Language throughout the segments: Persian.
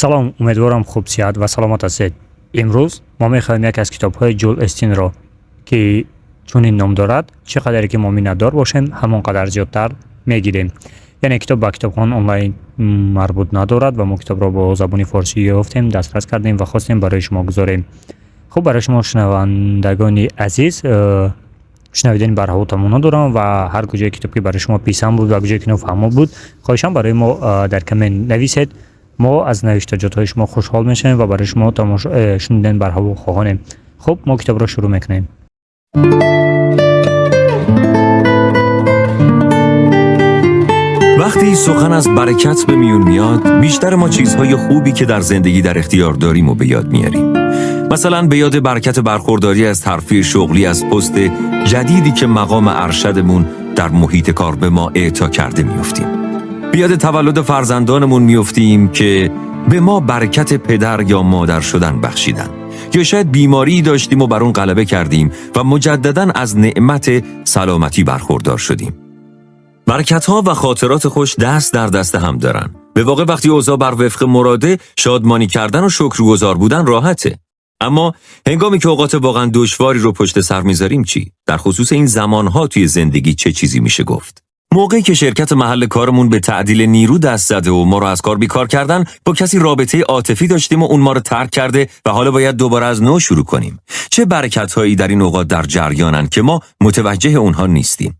салом, умедворам хуб сиҳат ва саломат ҳастед. имрӯз мо мехоҳем як аз китобҳои Ҷул Остинро ки чунин ном дорад, чӣ қадаре ки мо миннатдор бошем, ҳамон қадар зиёдтар мегирем. яъне китоб ба китобхон онлайн марбут надорад ва мо китобро бо забони форсӣ ёфтем, дастрас кардем ва хостем барои шумо гузорем. хуб, барои шумо шунавандагони азиз, шунавидани барҳаво тамоно дорам ва ҳар куҷои китоб ки барои шумо писанд буд ва куҷое ки нофаҳмо буд, хоҳишам барои мо дар комент нависед. мо аз навиштаҷотҳои шумо хушҳол мешавем ва барои шумо шунидани барҳаво хоҳонем. хуб, мо китобро шурӯъ мекунем. وقتی سخن از برکت به میون میاد، بیشتر ما چیزهای خوبی که در زندگی در اختیار داریم و به یاد میاریم. مثلا به یاد برکت برخورداری از ترفیع شغلی از پست جدیدی که مقام ارشدمون در محیط کار به ما اعطا کرده میافتیم. به یاد تولد فرزندانمون میافتیم که به ما برکت پدر یا مادر شدن بخشیدن. یا شاید بیماری داشتیم و بر اون غلبه کردیم و مجدداً از نعمت سلامتی برخوردار شدیم. برکت‌ها و خاطرات خوش دست در دست هم دارن. به واقع وقتی اوضاع بر وفق مراده، شادمانی کردن و شکرگزار بودن راحته. اما هنگامی که اوقات واقعا دشواری رو پشت سر میذاریم چی؟ در خصوص این زمانها توی زندگی چه چیزی میشه گفت؟ موقعی که شرکت محل کارمون به تعدیل نیرو دست زده و ما رو از کار بیکار کردن، با کسی رابطه عاطفی داشتیم و اون ما رو ترک کرده و حالا باید دوباره از نو شروع کنیم. چه برکت‌هایی در این اوقات در جریانن که ما متوجه اونها نیستیم.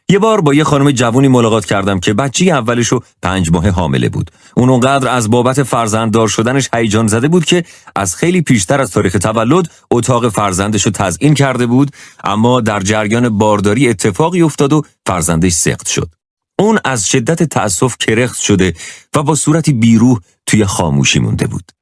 یه بار با یه خانم جوونی ملاقات کردم که بچه اولشو 5 ماه حامله بود. اون اونقدر از بابت فرزنددار شدنش هیجان زده بود که از خیلی پیشتر از تاریخ تولد اتاق فرزندشو تزیین کرده بود، اما در جریان بارداری اتفاقی افتاد و فرزندش سقط شد. اون از شدت تأسف کرخت شده و با صورتی بیروح توی خاموشی مونده بود.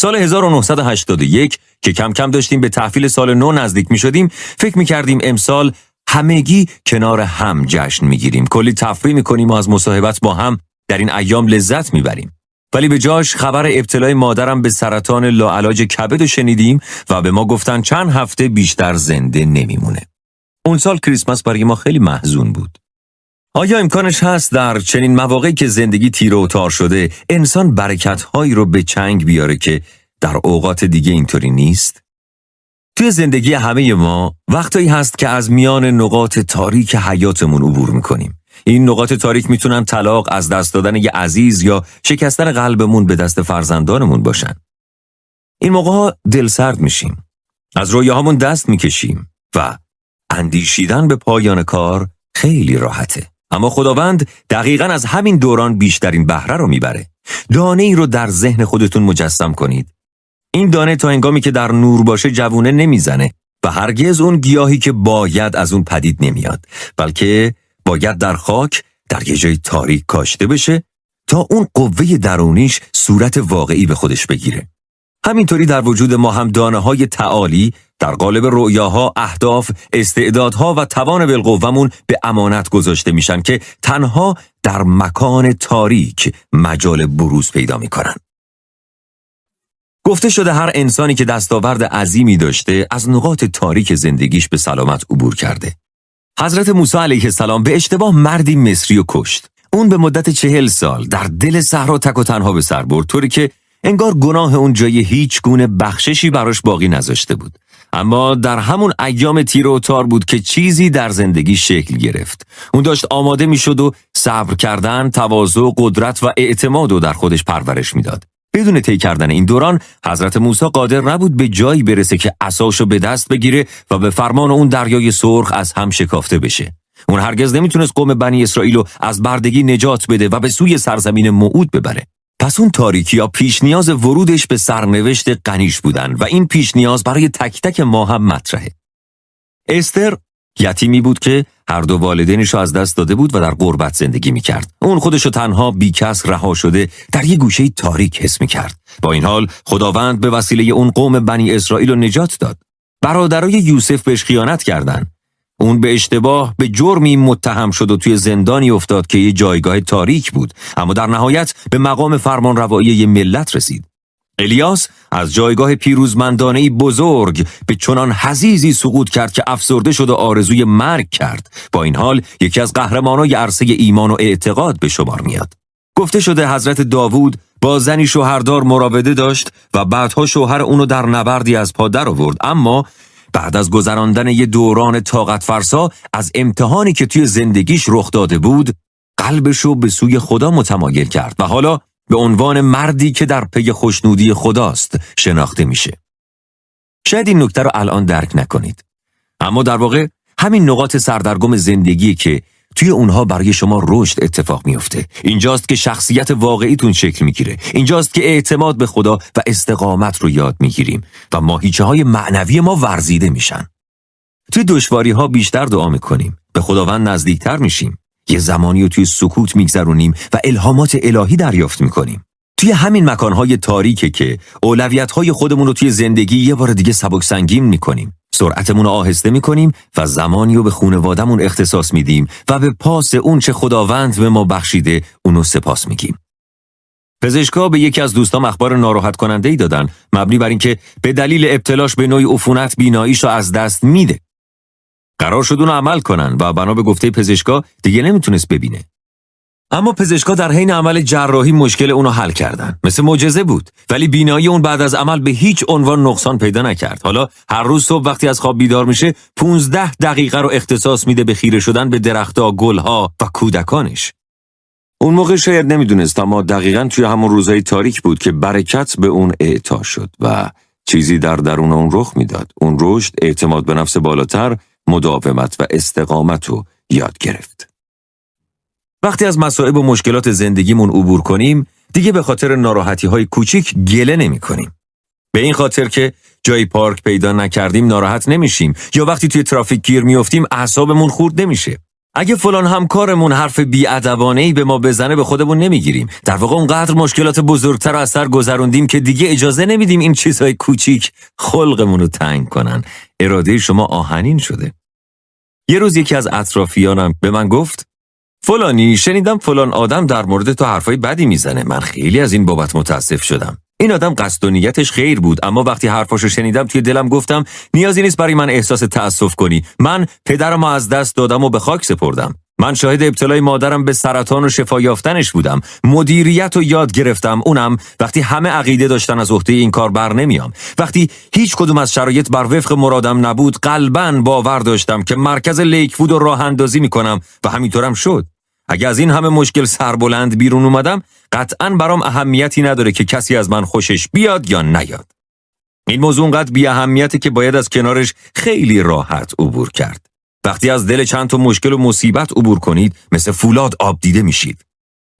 سال 1981 که کم کم داشتیم به تحویل سال نو نزدیک می شدیم، فکر می کردیم امسال همگی کنار هم جشن میگیریم، کلی تفریح میکنیم و از مصاحبت با هم در این ایام لذت میبریم. ولی به جاش خبر ابتلای مادرم به سرطان لاعلاج کبد رو شنیدیم و به ما گفتن چند هفته بیشتر زنده نمیمونه. اون سال کریسمس برای ما خیلی محزون بود. آیا امکانش هست در چنین مواقعی که زندگی تیره و تار شده، انسان برکت‌هایی رو به چنگ بیاره که در اوقات دیگه اینطوری نیست؟ توی زندگی همه ما وقتایی هست که از میان نقاط تاریک حیاتمون عبور میکنیم. این نقاط تاریک میتونن طلاق، از دست دادن یه عزیز یا شکستن قلبمون به دست فرزندانمون باشن. این موقع‌ها دلسرد میشیم، از رویاهامون دست میکشیم و اندیشیدن به پایان کار خیلی راحته. اما خداوند دقیقاً از همین دوران بیشترین بهره رو میبره. دانه ای رو در ذهن خودتون مجسم کنید. این دانه تا هنگامی که در نور باشه جوونه نمیزنه و هرگز اون گیاهی که باید از اون پدید نمیاد، بلکه باید در خاک در یه جای تاریک کاشته بشه تا اون قوه درونیش صورت واقعی به خودش بگیره. همینطوری در وجود ما هم دانه‌های تعالی در قالب رؤیاها، اهداف، استعدادها و توان بالقوه‌مون به امانت گذاشته میشن که تنها در مکان تاریک مجال بروز پیدا میکنن. گفته شده هر انسانی که دستاورد عظیمی داشته از نقاط تاریک زندگیش به سلامت عبور کرده. حضرت موسی علیه السلام به اشتباه مردی مصری رو کشت. اون به مدت 40 سال در دل صحرا تک و تنها به سر برد، طوری که انگار گناه اون جای هیچ گونه بخششی براش باقی نذاشته بود. اما در همون ایام تیره و تار بود که چیزی در زندگی شکل گرفت. اون داشت آماده میشد و صبر کردن، تواضع، قدرت و اعتماد رو در خودش پرورش میداد. بدون طی کردن این دوران، حضرت موسی قادر نبود به جایی برسه که عصاشو به دست بگیره و به فرمان اون دریای سرخ از هم شکافته بشه. اون هرگز نمیتونست قوم بنی اسرائیل رو از بردگی نجات بده و به سوی سرزمین موعود ببره. پس اون تاریکی ها پیش نیاز ورودش به سرنوشت غنیش بودن و این پیش نیاز برای تک تک ما هم مطرحه. استر یتیمی بود که هر دو والدینش رو از دست داده بود و در غربت زندگی میکرد. اون خودشو تنها بیکس رها شده در یه گوشه تاریک حس میکرد. با این حال خداوند به وسیله اون قوم بنی اسرائیل رو نجات داد. برادرای یوسف بهش خیانت کردن. اون به اشتباه به جرمی متهم شد و توی زندانی افتاد که یه جایگاه تاریک بود، اما در نهایت به مقام فرمانروایی یه ملت رسید. الیاس از جایگاه پیروزمندانه‌ای بزرگ به چنان حضیضی سقوط کرد که افسرده شد و آرزوی مرگ کرد. با این حال یکی از قهرمانای عرصه ایمان و اعتقاد به شمار میاد. گفته شده حضرت داوود با زنی شوهردار مراوده داشت و بعدها شوهر اونو در نبردی از پا در آورد، اما بعد از گذراندن یه دوران طاقت فرسا از امتحانی که توی زندگیش رخ داده بود، قلبشو به سوی خدا متمایل کرد و حالا به عنوان مردی که در پی خوشنودی خداست شناخته میشه. شاید این نکته رو الان درک نکنید، اما در واقع همین نقاط سردرگم زندگی که توی اونها برای شما رشد اتفاق میفته. اینجاست که شخصیت واقعیتون شکل میگیره. اینجاست که اعتماد به خدا و استقامت رو یاد میگیریم و ماهیچه‌های معنوی ما ورزیده میشن. توی دشواری‌ها بیشتر دعا میکنیم، به خداوند نزدیکتر میشیم. یه زمانی رو توی سکوت میگذرونیم و الهامات الهی دریافت میکنیم. توی همین مکانهای تاریکه که اولویت‌های خودمون رو توی زندگی یه بار دیگه سبک سنگین میکنیم. سرعتمون رو آهسته میکنیم و زمانی رو به خانواده‌مون اختصاص میدیم و به پاس اون چه خداوند به ما بخشیده اونو سپاس میگیم. پزشکا به یکی از دوستام اخبار ناراحت کننده‌ای دادن مبنی بر اینکه به دلیل ابتلاش به نوعی عفونت بیناییشو از دست میده. قرار شد اونو عمل کنن و بنا به گفته پزشکا دیگه نمیتونست ببینه. اما پزشکا در حین عمل جراحی مشکل اونو حل کردن. مثل معجزه بود، ولی بینایی اون بعد از عمل به هیچ عنوان نقصان پیدا نکرد. حالا هر روز صبح وقتی از خواب بیدار میشه 15 دقیقه رو اختصاص میده به خیره شدن به درخت‌ها، گل‌ها و کودکانش. اون موقع شاید نمیدونست، اما دقیقاً توی همون روزهای تاریک بود که برکت به اون اعطا شد و چیزی در درون اون رخ میداد. اون رشد، اعتماد به نفس بالاتر، مداومت و استقامت رو یاد گرفت. وقتی از مصائب و مشکلات زندگیمون عبور کنیم، دیگه به خاطر ناراحتی‌های کوچیک گله نمی‌کنیم. به این خاطر که جای پارک پیدا نکردیم ناراحت نمیشیم یا وقتی توی ترافیک گیر میافتیم اعصابمون خورد نمیشه. اگه فلان همکارمون حرف بی‌ادبانه‌ای به ما بزنه به خودمون نمیگیریم. در واقع اونقدر مشکلات بزرگتر از سر گذروندیم که دیگه اجازه نمیدیم این چیزهای کوچیک خلقمون رو تنگ کنن. اراده شما آهنین شده. یه روز یکی از اطرافیانم به من گفت: فلانی، شنیدم فلان آدم در مورد تو حرفای بدی میزنه. من خیلی از این بابت متاسف شدم. این آدم قصد و نیتش خیر بود، اما وقتی حرفاشو شنیدم توی دلم گفتم نیازی نیست برای من احساس تأسف کنی. من پدرمو از دست دادم و به خاک سپردم. من شاهد ابتلای مادرم به سرطان و شفا یافتنش بودم. مدیریت رو یاد گرفتم، اونم وقتی همه عقیده داشتن از عهده این کار بر نمیام. وقتی هیچ کدوم از شرایط بر وفق مرادم نبود، قلباً باور داشتم که مرکز لیکوود رو راه اندازی میکنم و همینطورم شد. اگه از این همه مشکل سربلند بیرون اومدم، قطعاً برام اهمیتی نداره که کسی از من خوشش بیاد یا نیاد. این موضوع اونقدر بی اهمیته که باید از کنارش خیلی راحت عبور کرد. وقتی از دل چند تا مشکل و مصیبت عبور کنید، مثل فولاد آب دیده میشید.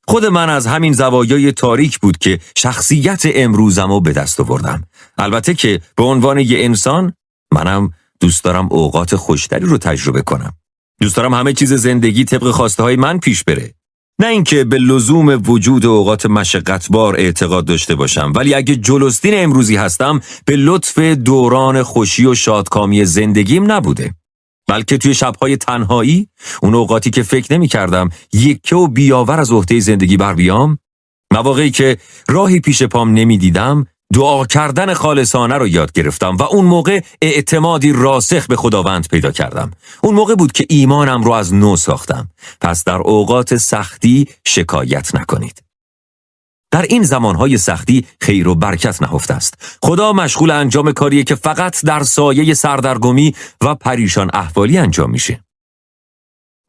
خود من از همین زوایای تاریک بود که شخصیت امروزمو به دست آوردم. البته که به عنوان یه انسان، منم دوست دارم اوقات خوشتری رو تجربه کنم. دوست دارم همه چیز زندگی طبق خواسته های من پیش بره. نه اینکه به لزوم وجود اوقات مشقتبار اعتقاد داشته باشم، ولی اگه جلوستین امروزی هستم به لطف دوران خوشی و شادکامی زندگیم نبوده، بلکه توی شب‌های تنهایی، اون اوقاتی که فکر نمی‌کردم یکه و بیاور از عهده زندگی بر بیام، مواقعی که راهی پیش پام نمی‌دیدم، دعا کردن خالصانه رو یاد گرفتم و اون موقع اعتمادی راسخ به خداوند پیدا کردم. اون موقع بود که ایمانم رو از نو ساختم. پس در اوقات سختی شکایت نکنید. در این زمانهای سختی خیر و برکت نهفته است. خدا مشغول انجام کاریه که فقط در سایه سردرگمی و پریشان احوالی انجام میشه.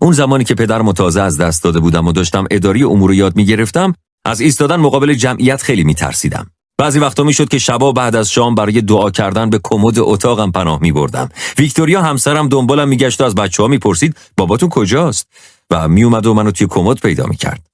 اون زمانی که پدرم تازه از دست داده بودم و داشتم اداری امور رو یاد میگرفتم، از ایستادن مقابل جمعیت خیلی میترسیدم. بعضی وقتا میشد که شبا بعد از شام برای دعا کردن به کمد اتاقم پناه میبردم. ویکتوریا همسرم دنبالم میگشت و از بچه‌ها میپرسید باباتون کجاست؟ و میومد و منو توی کمد پیدا میکرد.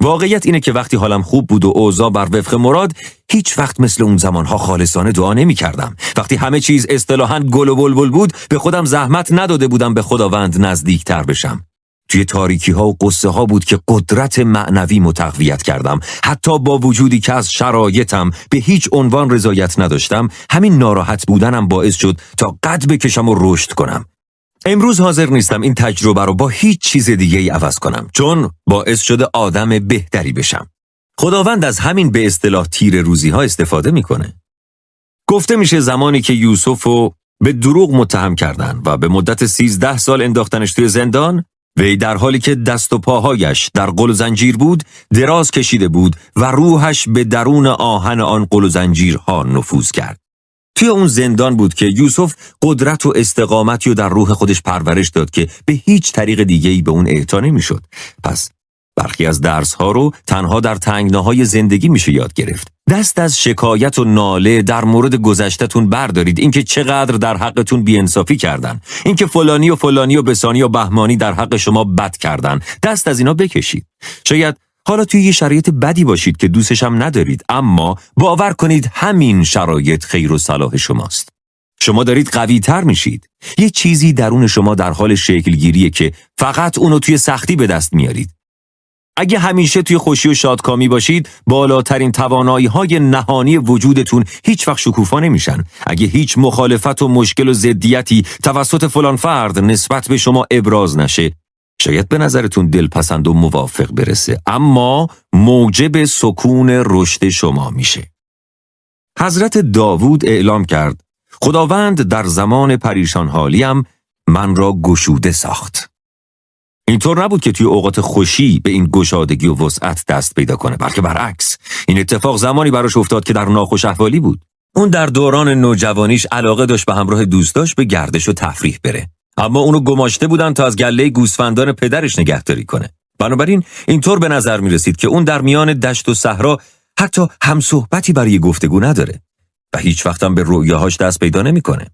واقعیت اینه که وقتی حالم خوب بود و اوضاع بر وفق مراد، هیچ وقت مثل اون زمانها خالصانه دعا نمیکردم. وقتی همه چیز اصطلاحاً گل و بلبل بود، به خودم زحمت نداده بودم به خداوند نزدیکتر بشم. توی تاریکی ها و قصه ها بود که قدرت معنوی متقویت کردم. حتی با وجودی که از شرایطم به هیچ عنوان رضایت نداشتم، همین ناراحت بودنم باعث شد تا قد بکشم و رشد کنم. امروز حاضر نیستم این تجربه رو با هیچ چیز دیگه ای عوض کنم، چون باعث شده آدم بهتری بشم. خداوند از همین به اصطلاح تیر روزی ها استفاده میکنه. گفته میشه زمانی که یوسف رو به دروغ متهم کردن و به مدت 13 سال انداختنش توی زندان، وی در حالی که دست و پاهایش در قل و زنجیر بود دراز کشیده بود و روحش به درون آهن آن قل و زنجیرها نفوذ کرد. توی اون زندان بود که یوسف قدرت و استقامتی رو در روح خودش پرورش داد که به هیچ طریق دیگه‌ای به اون اعطا نمی‌شد. پس برخی از درس‌ها رو تنها در تنگناهای زندگی میشه یاد گرفت. دست از شکایت و ناله در مورد گذشته‌تون بردارید، اینکه چقدر در حقتون بی‌انصافی کردن، اینکه فلانی و فلانی و بسانی و بهمانی در حق شما بد کردن، دست از اینا بکشید. شاید حالا توی یه شرایط بدی باشید که دوستش هم ندارید، اما باور کنید همین شرایط خیر و صلاح شماست. شما دارید قوی تر میشید. یه چیزی درون شما در حال شکلگیریه که فقط اونو توی سختی به دست میارید. اگه همیشه توی خوشی و شادکامی باشید، بالاترین توانایی‌های نهانی وجودتون هیچ وقت شکوفا نمیشن. اگه هیچ مخالفت و مشکل و ضدیتی توسط فلان فرد نسبت به شما ابراز نشه، شاید به نظرتون دلپسند و موافق برسه، اما موجب سکون رشد شما میشه. حضرت داوود اعلام کرد: خداوند در زمان پریشان حالیم من را گشوده ساخت. اینطور نبود که توی اوقات خوشی به این گشادگی و وسعت دست پیدا کنه، بلکه برعکس. این اتفاق زمانی براش افتاد که در ناخوش احوالی بود. اون در دوران نوجوانیش علاقه داشت به همراه دوستاش به گردش و تفریح بره، اما اونو گماشته بودن تا از گله گوسفندان پدرش نگهداری کنه. بنابراین اینطور به نظر می رسید که اون در میان دشت و صحرا حتی همصحبتی برای گفتگو نداره و هیچ وقت هم به رؤیاهاش دست پیدا نمیکنه.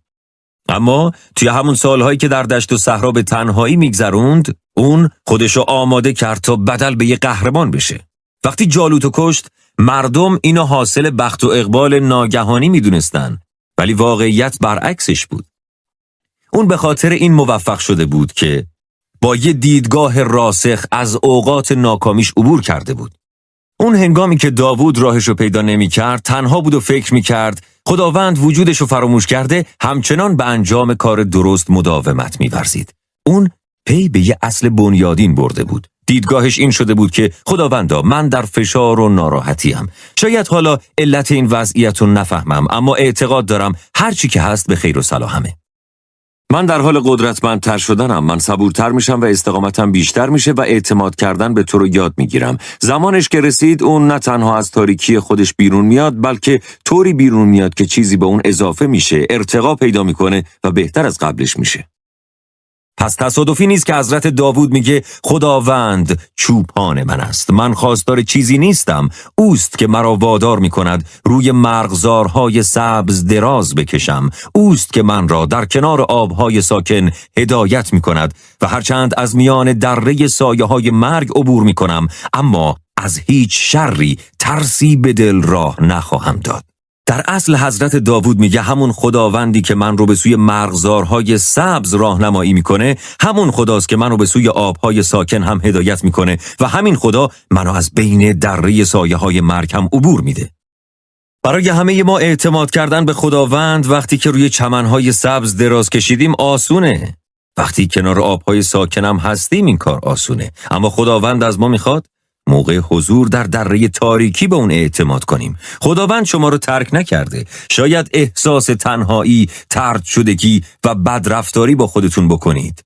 اما توی همون سالهایی که در دشت و صحرا به تنهایی میگذروند، اون خودشو آماده کرد تا بدل به یه قهرمان بشه. وقتی جالوتو کشت، مردم اینو حاصل بخت و اقبال ناگهانی میدونستن، ولی واقعیت برعکسش بود. اون به خاطر این موفق شده بود که با یه دیدگاه راسخ از اوقات ناکامیش عبور کرده بود. اون هنگامی که داوود راهشو پیدا نمی‌کرد، تنها بود و فکر می‌کرد خداوند وجودشو فراموش کرده، همچنان به انجام کار درست مداومت می‌ورزید. اون پی به یه اصل بنیادین برده بود. دیدگاهش این شده بود که خداوندا، من در فشار و ناراحتیم. شاید حالا علت این وضعیت رو نفهمم، اما اعتقاد دارم هر چی که هست به خیر و صلاحمه. من در حال قدرتمندتر شدنم، من صبورتر میشم و استقامتم بیشتر میشه و اعتماد کردن به تو رو یاد میگیرم. زمانش که رسید، اون نه تنها از تاریکی خودش بیرون میاد، بلکه طوری بیرون میاد که چیزی به اون اضافه میشه، ارتقا پیدا میکنه و بهتر از قبلش میشه. پس تصادفی نیست که حضرت داوود میگه خداوند چوپان من است، من خواستار چیزی نیستم، اوست که مرا وادار میکند روی مرغزارهای سبز دراز بکشم، اوست که من را در کنار آبهای ساکن هدایت میکند و هرچند از میان دره سایه‌های مرگ عبور میکنم، اما از هیچ شری ترسی به دل راه نخواهم داد. در اصل حضرت داوود میگه همون خداوندی که من رو به سوی مرغزارهای سبز راهنمایی میکنه، همون خداست که من رو به سوی آبهای ساکن هم هدایت میکنه و همین خدا منو از بین دره سایه‌های مرگ هم عبور میده. برای همه ما اعتماد کردن به خداوند وقتی که روی چمنهای سبز دراز کشیدیم آسونه. وقتی کنار آبهای ساکن هم هستیم این کار آسونه. اما خداوند از ما میخواد موقع حضور در دره تاریکی به اون اعتماد کنیم. خداوند شما رو ترک نکرده. شاید احساس تنهایی، طرد شدگی و بدرفتاری با خودتون بکنید.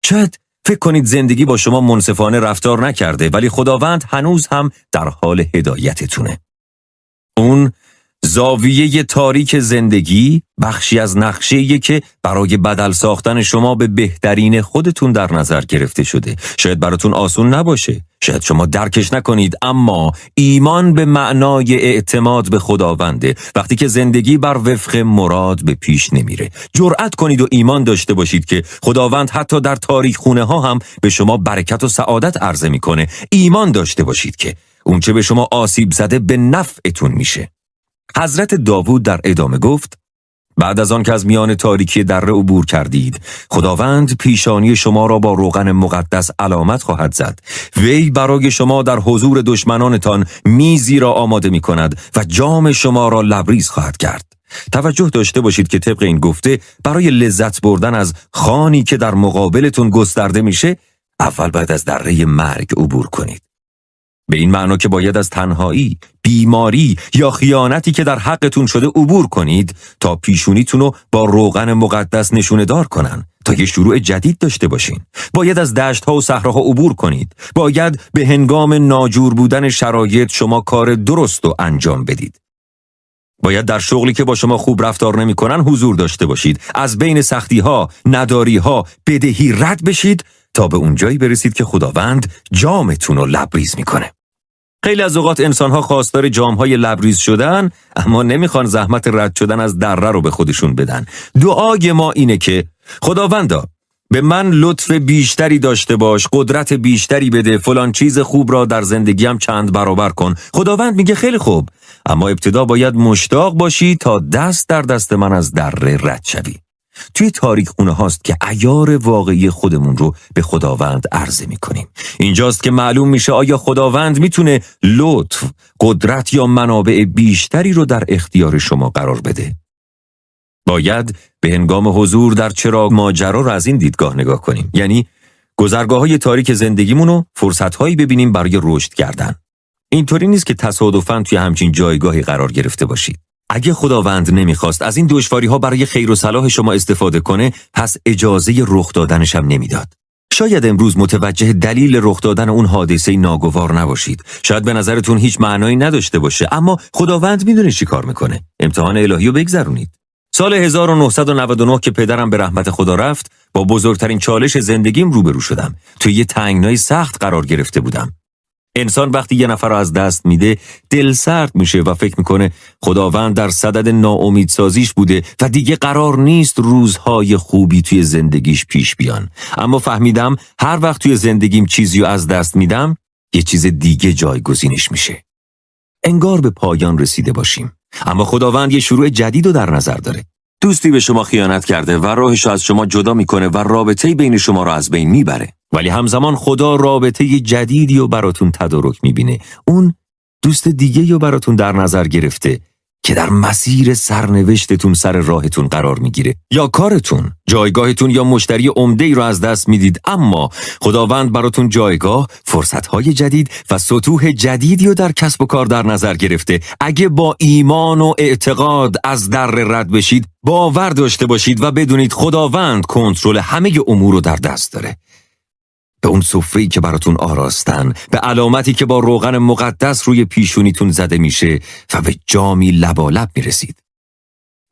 شاید فکر کنید زندگی با شما منصفانه رفتار نکرده، ولی خداوند هنوز هم در حال هدایتتونه. اون زاویه تاریک زندگی بخشی از نقشه‌ایه که برای بدل ساختن شما به بهترین خودتون در نظر گرفته شده. شاید براتون آسون نباشه، شاید شما درکش نکنید، اما ایمان به معنای اعتماد به خداونده. وقتی که زندگی بر وفق مراد به پیش نمیره، جرأت کنید و ایمان داشته باشید که خداوند حتی در تاریک خونه ها هم به شما برکت و سعادت عرضه میکنه. ایمان داشته باشید که اون چه به شما آسیب زده به نفعتون میشه. حضرت داوود در ادامه گفت: بعد از آن که از میان تاریکی دره عبور کردید، خداوند پیشانی شما را با روغن مقدس علامت خواهد زد. وی برای شما در حضور دشمنانتان میزی را آماده می کند و جام شما را لبریز خواهد کرد. توجه داشته باشید که طبق این گفته برای لذت بردن از خوانی که در مقابلتون گسترده میشه، اول باید از دره مرگ عبور کنید. به این معنا که باید از تنهایی، بیماری یا خیانتی که در حقتون شده عبور کنید تا پیشونیتون رو با روغن مقدس نشونه دار کنن. تا یه شروع جدید داشته باشین. باید از دشت‌ها و صحراها عبور کنید. باید به هنگام ناجور بودن شرایط شما کار درست رو انجام بدید. باید در شغلی که با شما خوب رفتار نمی‌کنن حضور داشته باشید. از بین سختی‌ها، نداری‌ها، بدهی رد بشید تا به اون جایی برسید که خداوند جامتون رو لبریز می‌کنه. خیلی از اوقات انسان‌ها خواستار جام‌های لبریز شدن، اما نمیخوان زحمت رد شدن از دره رو به خودشون بدن. دعای ما اینه که خداوندا به من لطف بیشتری داشته باش، قدرت بیشتری بده، فلان چیز خوب را در زندگیم چند برابر کن. خداوند میگه خیلی خوب، اما ابتدا باید مشتاق باشی تا دست در دست من از دره رد شوی. توی تاریک خونه هاست که عیار واقعی خودمون رو به خداوند عرضه میکنیم. اینجاست که معلوم میشه آیا خداوند میتونه لطف، قدرت یا منابع بیشتری رو در اختیار شما قرار بده. باید به هنگام حضور در چراغ ماجرا رو از این دیدگاه نگاه کنیم. یعنی گذرگاه‌های تاریک زندگیمون رو فرصت‌هایی ببینیم برای رشد کردن. اینطوری نیست که تصادفاً توی همچین جایگاهی قرار گرفته باشید. اگه خداوند نمیخواست از این دشواری‌ها برای خیر و صلاح شما استفاده کنه، پس اجازه رخ دادنش هم نمیداد. شاید امروز متوجه دلیل رخ دادن اون حادثه ناگوار نباشید. شاید به نظرتون هیچ معنایی نداشته باشه، اما خداوند میدونه چی کار میکنه. امتحان الهی رو بگذرونید. سال 1999 که پدرم به رحمت خدا رفت، با بزرگترین چالش زندگیم روبرو شدم. توی یه تنگنای سخت قرار گرفته بودم. انسان وقتی یه نفر رو از دست میده دل سرد میشه و فکر میکنه خداوند در صدد ناامیدسازیش بوده و دیگه قرار نیست روزهای خوبی توی زندگیش پیش بیان. اما فهمیدم هر وقت توی زندگیم چیزی رو از دست میدم یه چیز دیگه جایگزینش میشه. انگار به پایان رسیده باشیم، اما خداوند یه شروع جدید رو در نظر داره. دوستی به شما خیانت کرده و راهش از شما جدا میکنه و رابطه بین شما رو از بین میبره، ولی همزمان خدا رابطه جدیدی رو براتون تدارک میبینه. اون دوست دیگه رو براتون در نظر گرفته که در مسیر سرنوشتتون سر راهتون قرار میگیره. یا کارتون، جایگاهتون یا مشتری عمده‌ای رو از دست میدید، اما خداوند براتون جایگاه، فرصت‌های جدید و سطوح جدیدی رو در کسب و کار در نظر گرفته. اگه با ایمان و اعتقاد از در رد بشید، باور داشته باشید و بدونید خداوند کنترل همه امور رو در دست داره. به اون سفره‌ای که براتون آراستن، به علامتی که با روغن مقدس روی پیشونیتون زده میشه و به جامی لبالب میرسید.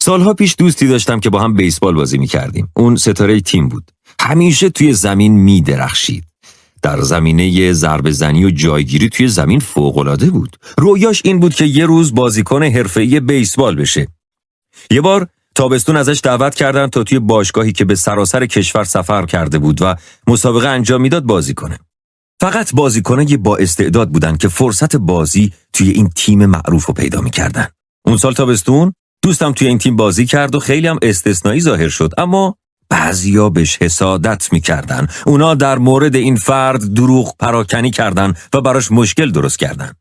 سالها پیش دوستی داشتم که با هم بیسبال بازی میکردیم. اون ستاره تیم بود. همیشه توی زمین میدرخشید. در زمینه ضربه زنی و جایگیری توی زمین فوق‌العاده بود. رویاش این بود که یه روز بازیکن حرفه‌ای بیسبال بشه. یه بار تابستون ازش دعوت کردن تا توی باشگاهی که به سراسر کشور سفر کرده بود و مسابقه انجام میداد بازی کنه. فقط بازیکنای با استعداد بودن که فرصت بازی توی این تیم معروف رو پیدا میکردن. اون سال تابستون دوستم توی این تیم بازی کرد و خیلی هم استثنایی ظاهر شد، اما بعضیا بهش حسادت میکردن. اونا در مورد این فرد دروغ پراکنی کردن و براش مشکل درست کردن.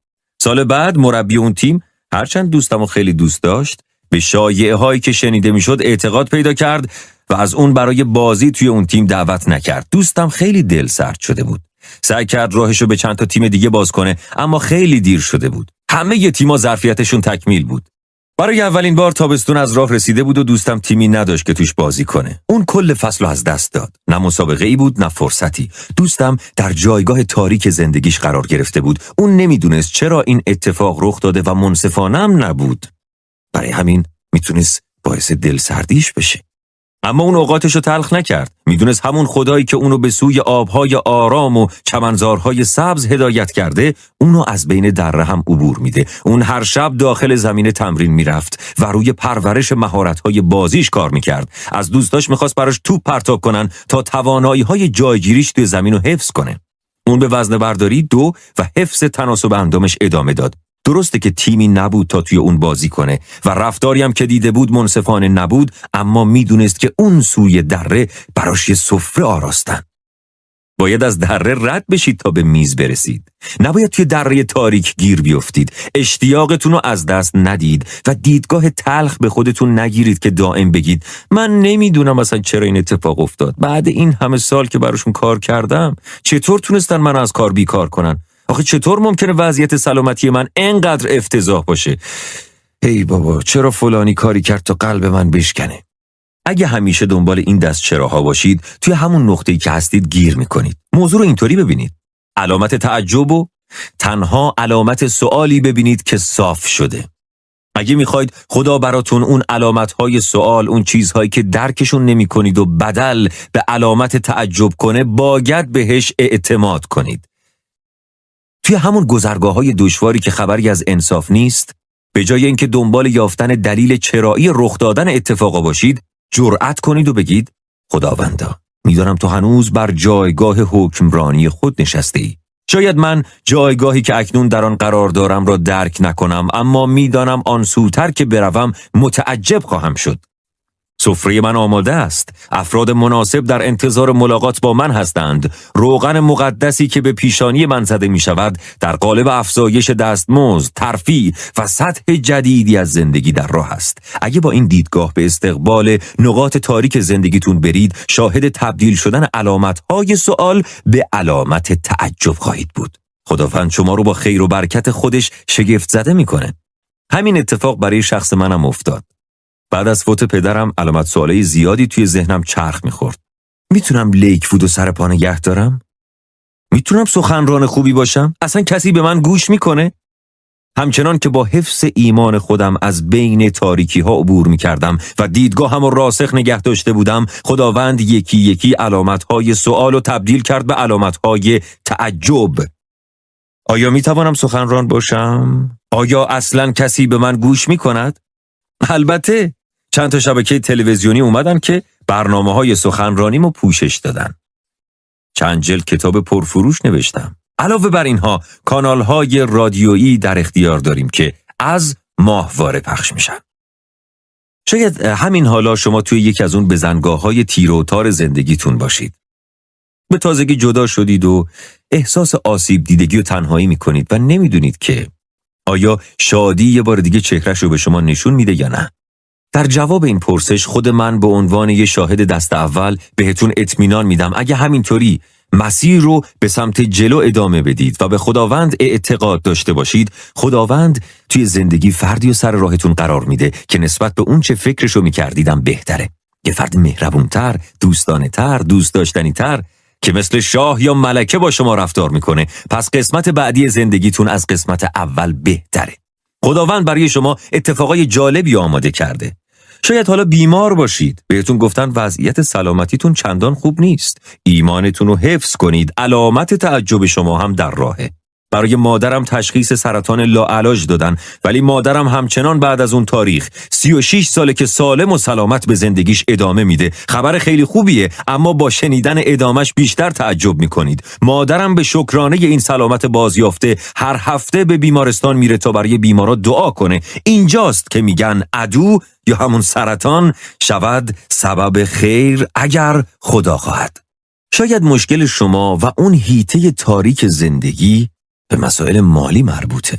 سال بعد مربی اون تیم هرچند دوستمو خیلی دوست داشت، به شایعه هایی که شنیده میشد اعتقاد پیدا کرد و از اون برای بازی توی اون تیم دعوت نکرد. دوستم خیلی دل سرد شده بود. سعی کرد راهشو به چند تا تیم دیگه باز کنه، اما خیلی دیر شده بود. همه ی تیم‌ها ظرفیتشون تکمیل بود. برای اولین بار تابستون از راه رسیده بود و دوستم تیمی نداشت که توش بازی کنه. اون کل فصل رو از دست داد. نه مسابقه‌ای بود نه فرصتی. دوستم در جایگاه تاریک زندگیش قرار گرفته بود. اون نمیدونست چرا این اتفاق رخ داده و منصفانه هم نبود. برای همین میتونست باعث دلسردیش بشه. اما اون اوقاتشو تلخ نکرد. میدونست همون خدایی که اونو به سوی آبهای آرام و چمنزارهای سبز هدایت کرده، اونو از بین دره هم عبور میده. اون هر شب داخل زمین تمرین میرفت و روی پرورش مهارت‌های بازیش کار میکرد. از دوستاش میخواست براش توپ پرتاب کنن تا توانایی‌های جایگیریش توی زمین رو حفظ کنه. اون به وزنه برداری 2 و حفظ تناسب اندامش ادامه داد. درسته که تیمی نبود تا توی اون بازی کنه و رفتاری هم که دیده بود منصفانه نبود، اما میدونست که اون سوی دره براش یه سفره آراستن. باید از دره رد بشید تا به میز برسید. نباید توی دره تاریک گیر بیفتید. اشتیاقتون رو از دست ندید و دیدگاه تلخ به خودتون نگیرید که دائم بگید من نمیدونم اصلا چرا این اتفاق افتاد. بعد این همه سال که براشون کار کردم چطور تونستن من از کار بیکار کنن؟ آخه چطور ممکنه وضعیت سلامتی من اینقدر افتضاح باشه؟ ای بابا چرا فلانی کاری کرد تا قلب من بشکنه؟ اگه همیشه دنبال این دست چراها باشید، توی همون نقطه‌ای که هستید گیر میکنید. موضوع رو اینطوری ببینید. علامت تعجب و تنها علامت سوالی ببینید که صاف شده. اگه میخواید خدا براتون اون علامتهای سوال، اون چیزهایی که درکشون نمیکنید و بدل به علامت تعجب کنه، باید بهش اعتماد کنید. توی همون گذرگاه‌های دشواری که خبری از انصاف نیست، به جای اینکه دنبال یافتن دلیل چرایی رخ دادن اتفاقا باشید، جرأت کنید و بگید خداوندا، میدانم تو هنوز بر جایگاه حکمرانی خود نشستی. شاید من جایگاهی که اکنون در آن قرار دارم را درک نکنم، اما میدانم آن سوتر که بروم متعجب خواهم شد. سفره من آماده است. افراد مناسب در انتظار ملاقات با من هستند. روغن مقدسی که به پیشانی من زده می شود در قالب افزایش دستمزد، ترفیع و سطح جدیدی از زندگی در راه است. اگه با این دیدگاه به استقبال نقاط تاریک زندگیتون برید، شاهد تبدیل شدن علامت‌های سوال به علامت تعجب خواهید بود. خداوند شما رو با خیر و برکت خودش شگفت زده میکنه. همین اتفاق برای شخص منم افتاد. بعد از فوت پدرم علامت سوالای زیادی توی ذهنم چرخ میخورد. میتونم لیک‌وود و سر پا نگه دارم؟ میتونم سخنران خوبی باشم؟ اصلا کسی به من گوش میکنه؟ همچنان که با حفظ ایمان خودم از بین تاریکی ها عبور میکردم و دیدگاهم رو راسخ نگه داشته بودم، خداوند یکی یکی علامت‌های سوال رو تبدیل کرد به علامت‌های تعجب. آیا میتوانم سخنران باشم؟ آیا اصلا کسی به من گوش میکند؟ البته چند تا شبکه تلویزیونی اومدن که برنامه‌های سخنرانیمو پوشش دادن. چند جلد کتاب پرفروش نوشتم. علاوه بر اینها کانال‌های رادیویی در اختیار داریم که از ماهواره پخش میشن. شاید همین حالا شما توی یکی از اون بزنگاه‌های تیر و تار زندگیتون باشید. به تازگی جدا شدید و احساس آسیب دیدگی و تنهایی میکنید و نمیدونید که آیا شادی یه بار دیگه چهرهش رو به شما نشون میده یا نه؟ در جواب این پرسش خود من به عنوان یه شاهد دست اول بهتون اطمینان میدم اگه همینطوری مسیر رو به سمت جلو ادامه بدید و به خداوند اعتقاد داشته باشید، خداوند توی زندگی فردی و سر راهتون قرار میده که نسبت به اون چه فکرشو میکردیدم بهتره. یه فرد مهربونتر، دوستانه‌تر، دوست داشتنی‌تر که مثل شاه یا ملکه با شما رفتار میکنه. پس قسمت بعدی زندگیتون از قسمت اول بهتره. خداوند برای شما اتفاقای جالبی آماده کرده. شاید حالا بیمار باشید. بهتون گفتن وضعیت سلامتیتون چندان خوب نیست. ایمانتون رو حفظ کنید. علامت تعجب شما هم در راهه. برای مادرم تشخیص سرطان لاعلاج دادن، ولی مادرم همچنان بعد از اون تاریخ 36 ساله که سالم و سلامت به زندگیش ادامه میده. خبر خیلی خوبیه، اما با شنیدن ادامش بیشتر تعجب میکنید. مادرم به شکرانه این سلامت بازیافته هر هفته به بیمارستان میره تا برای بیمارا دعا کنه. اینجاست که میگن عدو یا همون سرطان شود سبب خیر اگر خدا خواهد. شاید مشکل شما و اون حیطه تاریک زندگی به مسائل مالی مربوطه.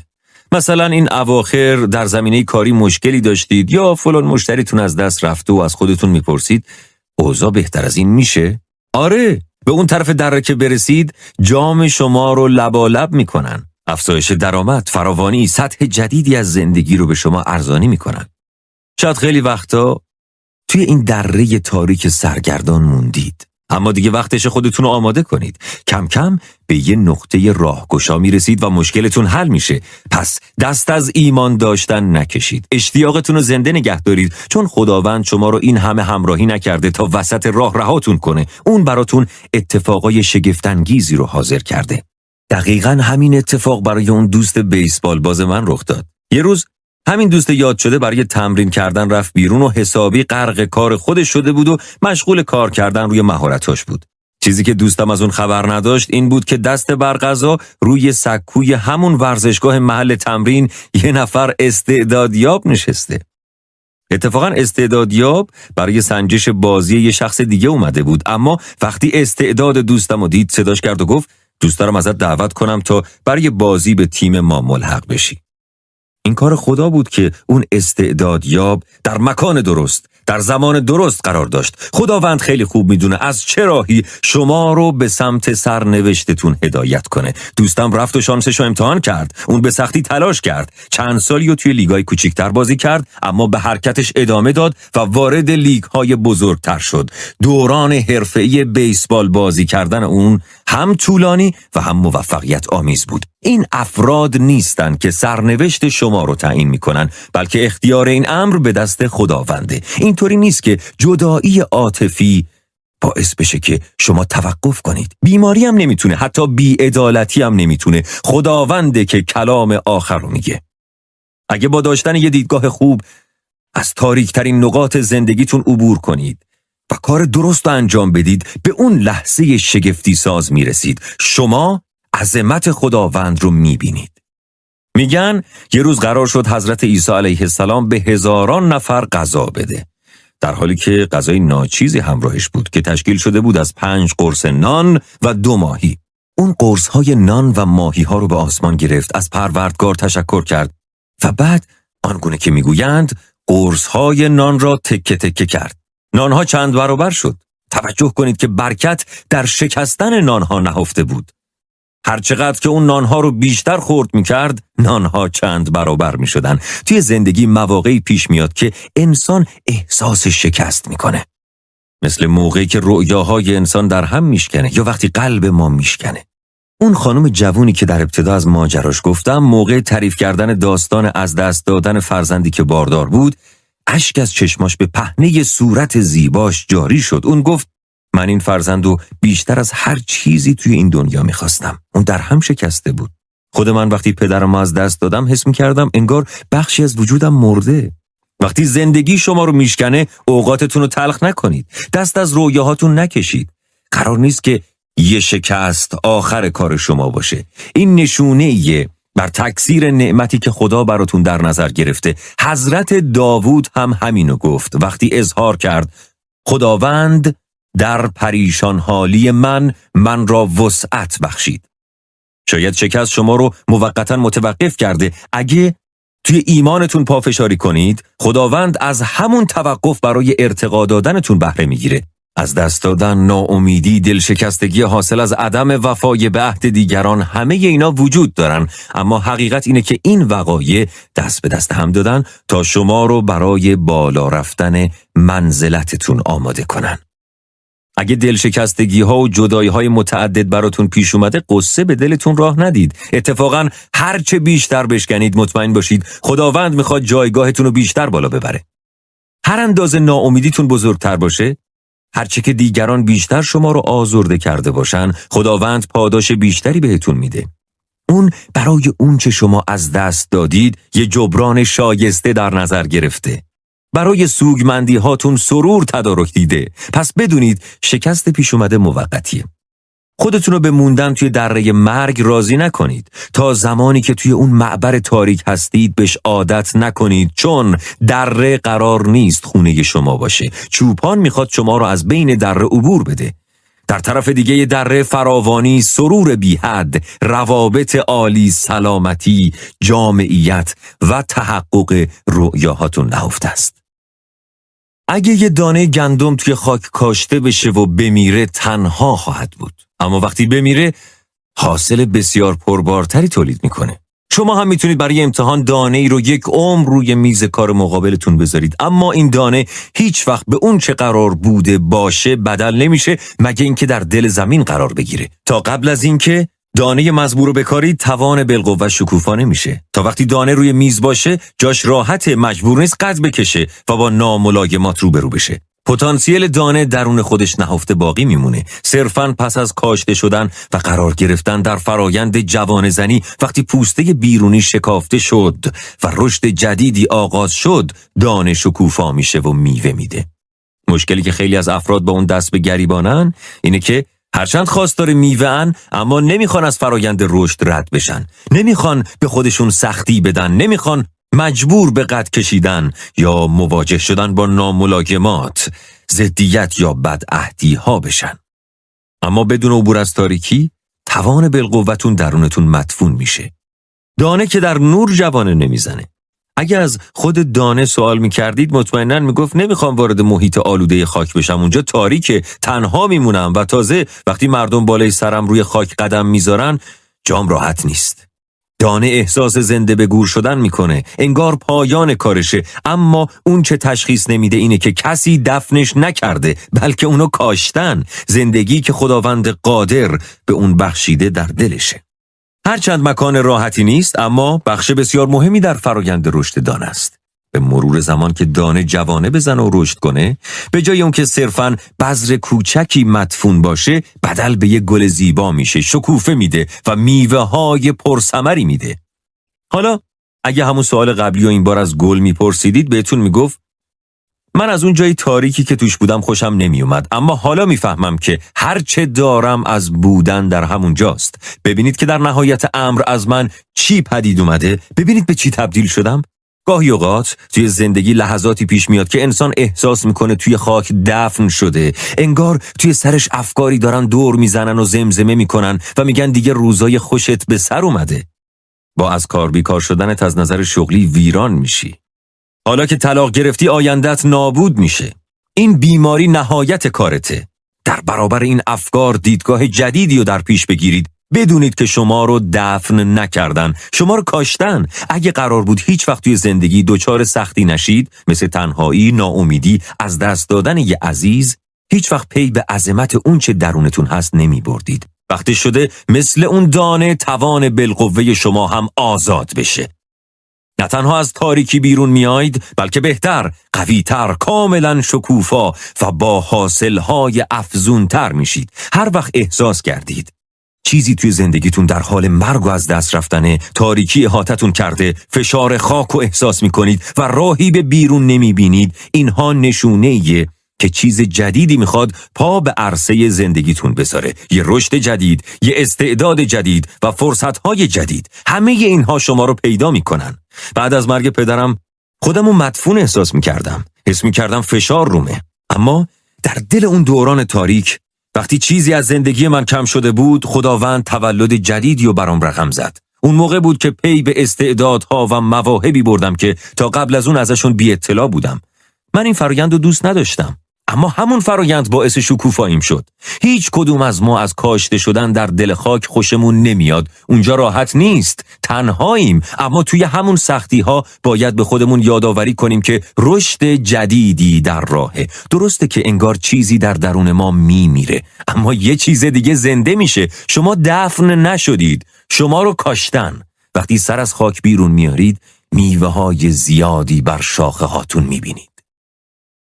مثلا این اواخر در زمینه کاری مشکلی داشتید یا فلان مشتریتون از دست رفته و از خودتون میپرسید اوضاع بهتر از این میشه؟ آره، به اون طرف دره که برسید جام شما رو لبالب میکنن. افزایش درآمد، فراوانی، سطح جدیدی از زندگی رو به شما ارزانی میکنن. شاید خیلی وقتا توی این دره تاریک سرگردان موندید. اما دیگه وقتش خودتون رو آماده کنید. کم کم به یه نقطه راهگشا میرسید و مشکلتون حل میشه. پس دست از ایمان داشتن نکشید. اشتیاقتون رو زنده نگه دارید، چون خداوند شما رو این همه همراهی نکرده تا وسط راه رهاتون کنه. اون براتون اتفاقای شگفت‌انگیزی رو حاضر کرده. دقیقاً همین اتفاق برای اون دوست بیسبال باز من رخ داد. یه روز همین دوست یاد شده برای تمرین کردن رفت بیرون و حسابی غرق کار خودش شده بود و مشغول کار کردن روی مهارتاش بود. چیزی که دوستم از اون خبر نداشت این بود که دست بر قضا روی سکوی همون ورزشگاه محل تمرین یه نفر استعدادیاب نشسته. اتفاقا استعدادیاب برای سنجش بازی یه شخص دیگه اومده بود، اما وقتی استعداد دوستم رو دید صداش کرد و گفت دوست دارم ازت دعوت کنم تا برای بازی به تیم ما ملحق بشی. این کار خدا بود که اون استعدادیاب در مکان درست، در زمان درست قرار داشت. خداوند خیلی خوب میدونه از چه راهی شما رو به سمت سرنوشتتون هدایت کنه. دوستم رفت و شانسش رو امتحان کرد. اون به سختی تلاش کرد. چند سالی رو توی لیگای کوچیک‌تر بازی کرد، اما به حرکتش ادامه داد و وارد لیگ‌های بزرگتر شد. دوران حرفه‌ای بیسبال بازی کردن اون هم طولانی و هم موفقیت آمیز بود. این افراد نیستن که سرنوشت شما رو تعیین میکنن، بلکه اختیار این امر به دست خداونده. اینطوری نیست که جدایی عاطفی باعث بشه که شما توقف کنید. بیماری هم نمیتونه، حتی بی‌عدالتی هم نمیتونه. خداونده که کلام آخر رو میگه. اگه با داشتن یه دیدگاه خوب از تاریک‌ترین نقاط زندگیتون عبور کنید و کار درست رو انجام بدید، به اون لحظه شگفتی ساز میرسید. شما عظمت خداوند رو میبینید. میگن یه روز قرار شد حضرت عیسی علیه السلام به هزاران نفر غذا بده، در حالی که غذای ناچیزی همراهش بود که تشکیل شده بود از 5 قرص نان و 2 ماهی. اون قرص‌های نان و ماهی ها رو به آسمان گرفت، از پروردگار تشکر کرد و بعد آنگونه که میگویند قرص‌های نان را تکه تکه کرد. نانها چند برابر شد. توجه کنید که برکت در شکستن نانها نهفته بود. هرچقدر که اون نانها رو بیشتر خورد میکرد، نانها چند برابر میشدن. توی زندگی مواقعی پیش میاد که انسان احساس شکست میکنه. مثل موقعی که رؤیاهای انسان در هم میشکنه یا وقتی قلب ما میشکنه. اون خانم جوونی که در ابتدا از ماجراش گفتم، موقع تعریف کردن داستان از دست دادن فرزندی که باردار بود، اشک از چشماش به پهنه صورت زیباش جاری شد. اون گفت من این فرزندو بیشتر از هر چیزی توی این دنیا میخواستم. اون در هم شکسته بود. خود من وقتی پدرم از دست دادم حس میکردم انگار بخشی از وجودم مرده. وقتی زندگی شما رو میشکنه، اوقاتتون رو تلخ نکنید. دست از رویاهاتون نکشید. قرار نیست که یه شکست آخر کار شما باشه. این نشونه‌ایه بر تکثیر نعمتی که خدا براتون در نظر گرفته. حضرت داوود هم همینو گفت وقتی اظهار کرد خداوند در پریشان حالی من را وسعت بخشید. شاید شکست شما رو موقتا متوقف کرده. اگه توی ایمانتون پافشاری کنید، خداوند از همون توقف برای ارتقا دادنتون بهره میگیره. از دست دادن، ناامیدی، دلشکستگی حاصل از عدم وفای به عهد دیگران، همه اینا وجود دارن، اما حقیقت اینه که این وقایع دست به دست هم دادن تا شما رو برای بالا رفتن منزلتتون آماده کنن. اگه دلشکستگی ها و جدایی های متعدد براتون پیش اومده، قصه به دلتون راه ندید. اتفاقاً هرچه بیشتر بشکنید، مطمئن باشید خداوند میخواد جایگاهتون رو بیشتر بالا ببره. هر اندازه ناامیدیتون بزرگتر باشه، هرچه که دیگران بیشتر شما رو آزرده کرده باشن، خداوند پاداش بیشتری بهتون میده. اون برای اون چه شما از دست دادید یه جبران شایسته در نظر گرفته. برای سوگمندی هاتون سرور تدارک دیده. پس بدونید شکست پیش اومده موقتیه. خودتون رو به موندن توی دره مرگ راضی نکنید. تا زمانی که توی اون معبر تاریک هستید بهش عادت نکنید، چون دره قرار نیست خونه شما باشه. چوپان میخواد شما رو از بین دره عبور بده. در طرف دیگه دره فراوانی، سرور بی حد، روابط عالی، سلامتی، جامعیت و تحقق رؤیاهاتون نهفته است. اگه یه دانه گندم توی خاک کاشته بشه و بمیره، تنها خواهد بود. اما وقتی بمیره، حاصل بسیار پربارتری تولید میکنه. شما هم میتونید برای امتحان دانه ای رو 1 عمر روی میز کار مقابلتون بذارید، اما این دانه هیچ وقت به اون چه قرار بوده باشه بدل نمیشه مگه اینکه در دل زمین قرار بگیره. تا قبل از اینکه دانه مزبور رو بکارید، توان بالقوه شکوفا نمیشه. تا وقتی دانه روی میز باشه، جاش راحت، مجبور نیست قد بکشه و با ناملایمات روبرو بشه. پتانسیل دانه درون خودش نهفته باقی میمونه. صرفاً پس از کاشته شدن و قرار گرفتن در فرایند جوانه زنی، وقتی پوسته بیرونی شکافته شد و رشد جدیدی آغاز شد، دانه شکوفا میشه و میوه میده. مشکلی که خیلی از افراد با اون دست به گریبانن اینه که هرچند خواستار میوه‌ان، اما نمیخوان از فرایند رشد رد بشن. نمیخوان به خودشون سختی بدن، نمیخوان مجبور به قد کشیدن یا مواجه شدن با ناملایمات، ضدیت یا بدعهدی ها بشن. اما بدون عبور از تاریکی، توان بالقوتون درونتون مدفون میشه. دانه که در نور جوانه نمیزنه. اگه از خود دانه سوال میکردید مطمئناً میگفت نمیخوام وارد محیط آلوده خاک بشم، اونجا تاریکه، تنها میمونم و تازه وقتی مردم بالای سرم روی خاک قدم میذارن جام راحت نیست. دانه احساس زنده به گور شدن میکنه، انگار پایان کارشه، اما اون چه تشخیص نمیده اینه که کسی دفنش نکرده بلکه اونو کاشتن، زندگی که خداوند قادر به اون بخشیده در دلشه. هرچند مکان راحتی نیست اما بخش بسیار مهمی در فرایند رشد دانه است. به مرور زمان که دانه جوانه بزنه و رشد کنه، به جای اون که صرفاً بذر کوچکی مدفون باشه، بدل به یک گل زیبا میشه، شکوفه میده و میوه‌های پرثمری میده. حالا اگه همون سوال قبلی و این بار از گل میپرسیدید بهتون میگفت من از اون جای تاریکی که توش بودم خوشم نمیومد، اما حالا میفهمم که هر چه دارم از بودن در همون جاست. ببینید که در نهایت امر از من چی پدید اومده، ببینید به چی تبدیل شدم. گاهی اوقات توی زندگی لحظاتی پیش میاد که انسان احساس میکنه توی خاک دفن شده، انگار توی سرش افکاری دارن دور میزنن و زمزمه میکنن و میگن دیگه روزای خوشت به سر اومده. با از کار بیکار شدنت از نظر شغلی ویران میشی. حالا که طلاق گرفتی آیندت نابود میشه. این بیماری نهایت کارته. در برابر این افکار دیدگاه جدیدی رو در پیش بگیرید. بدونید که شما رو دفن نکردن، شما رو کاشتن. اگه قرار بود هیچ وقت توی زندگی دچار سختی نشید، مثل تنهایی، ناامیدی، از دست دادن یه عزیز، هیچ وقت پی به عظمت اون چه درونتون هست نمی بردید. وقتی شده مثل اون دانه توان بالقوه شما هم آزاد بشه. نه تنها از تاریکی بیرون میایید، بلکه بهتر، قویتر، کاملا شکوفا و با حاصلهای افزونتر میشید. هر وقت احساس کردید چیزی توی زندگیتون در حال مرگ و از دست رفتنه، تاریکی احاطتون کرده، فشار خاک رو احساس میکنید و راهی به بیرون نمیبینید، اینها نشونه‌ایه که چیز جدیدی میخواد پا به عرصه زندگیتون بذاره. یه رشد جدید، یه استعداد جدید و فرصتهای جدید. همه اینها شما رو پیدا میکنن. بعد از مرگ پدرم خودمو مدفون احساس میکردم. حس میکردم فشار رومه. اما در دل اون دوران تاریک، وقتی چیزی از زندگی من کم شده بود، خداوند تولد جدیدی رو برام رقم زد. اون موقع بود که پی به استعدادها و مواهبی بردم که تا قبل از اون ازشون بی اطلاع بودم. من این فرآیند رو دوست نداشتم، اما همون فرآیند باعث شکوفاییم شد. هیچ کدوم از ما از کاشته شدن در دل خاک خوشمون نمیاد. اونجا راحت نیست، تنهاییم، اما توی همون سختی ها باید به خودمون یادآوری کنیم که رشد جدیدی در راهه. درسته که انگار چیزی در درون ما میمیره، اما یه چیز دیگه زنده میشه. شما دفن نشدید، شما رو کاشتن. وقتی سر از خاک بیرون میارید، میوه های زیادی بر شاخه هاتون میبینید.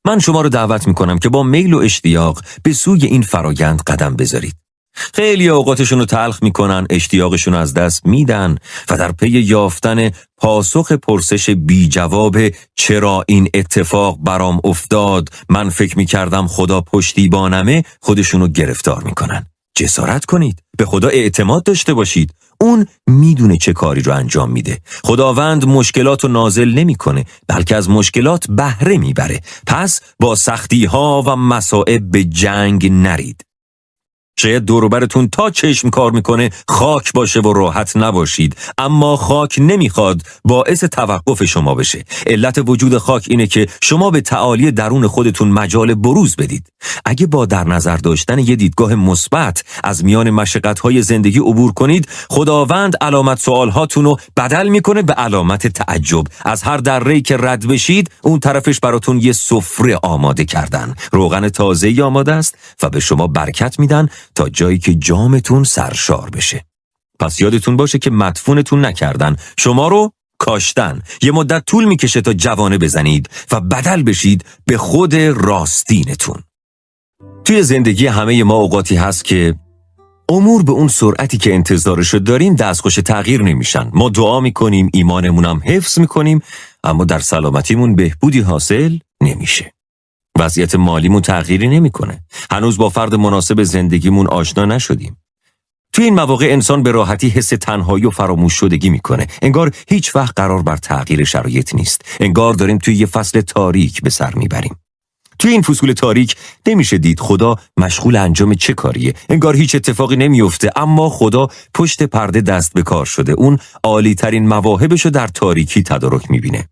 من شما رو دعوت میکنم که با میل و اشتیاق به سوی این فرایند قدم بذارید. خیلی اوقاتشون رو تلخ میکنن، اشتیاقشون رو از دست میدن و در پی یافتن پاسخ پرسش بی جواب چرا این اتفاق برام افتاد، من فکر میکردم خدا پشتیبانمه، خودشون رو گرفتار میکنن. جسارت کنید، به خدا اعتماد داشته باشید. اون میدونه چه کاری رو انجام میده. خداوند مشکلات رو نازل نمیکنه، بلکه از مشکلات بهره میبره. پس با سختی ها و مصائب به جنگ نرید. شاید دور و برتون تا چشم کار میکنه خاک باشه و راحت نباشید، اما خاک نمیخواد باعث توقف شما بشه. علت وجود خاک اینه که شما به تعالی درون خودتون مجال بروز بدید. اگه با در نظر داشتن یه دیدگاه مثبت از میان مشقت‌های زندگی عبور کنید، خداوند علامت سوالهاتون رو بدل میکنه به علامت تعجب. از هر دره‌ای که رد بشید، اون طرفش براتون یه سفره آماده کردن. روغن تازه‌ای آماده است و به شما برکت میدن تا جایی که جامتون سرشار بشه. پس یادتون باشه که مدفونتون نکردن، شما رو کاشتن. یه مدت طول میکشه تا جوانه بزنید و بدل بشید به خود راستینتون. توی زندگی همه ما اوقاتی هست که امور به اون سرعتی که انتظارشو داریم دستخوش تغییر نمیشن. ما دعا میکنیم، ایمانمونم حفظ میکنیم، اما در سلامتیمون بهبودی حاصل نمیشه. وضعیت مالیمون تغییری نمیکنه. هنوز با فرد مناسب زندگیمون آشنا نشدیم. توی این مواقع انسان به راحتی حس تنهایی و فراموش شدگی میکنه. انگار هیچ وقت قرار بر تغییر شرایط نیست. انگار داریم توی یه فصل تاریک به سر میبریم. توی این فصول تاریک نمیشه دید خدا مشغول انجام چه کاریه. انگار هیچ اتفاقی نمیفته، اما خدا پشت پرده دست به کار شده. اون عالی ترین مواهبشو در تاریکی تدارک میبینه.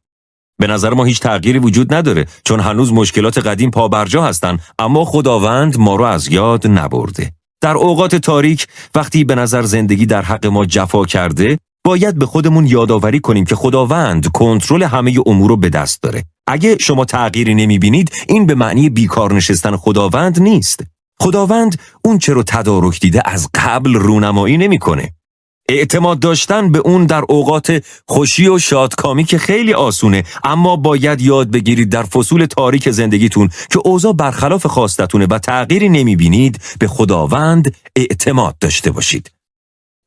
به نظر ما هیچ تغییری وجود نداره، چون هنوز مشکلات قدیم پابرجا هستن، اما خداوند ما رو از یاد نبرده. در اوقات تاریک وقتی به نظر زندگی در حق ما جفا کرده، باید به خودمون یادآوری کنیم که خداوند کنترل همه امور رو به دست داره. اگه شما تغییری نمیبینید، این به معنی بیکار نشستن خداوند نیست. خداوند اون چه رو تدارک دیده از قبل رونمایی نمیکنه. اعتماد داشتن به اون در اوقات خوشی و شادکامی که خیلی آسونه، اما باید یاد بگیرید در فصول تاریک زندگیتون که اوضاع برخلاف خواستتونه و تغییری نمیبینید، به خداوند اعتماد داشته باشید.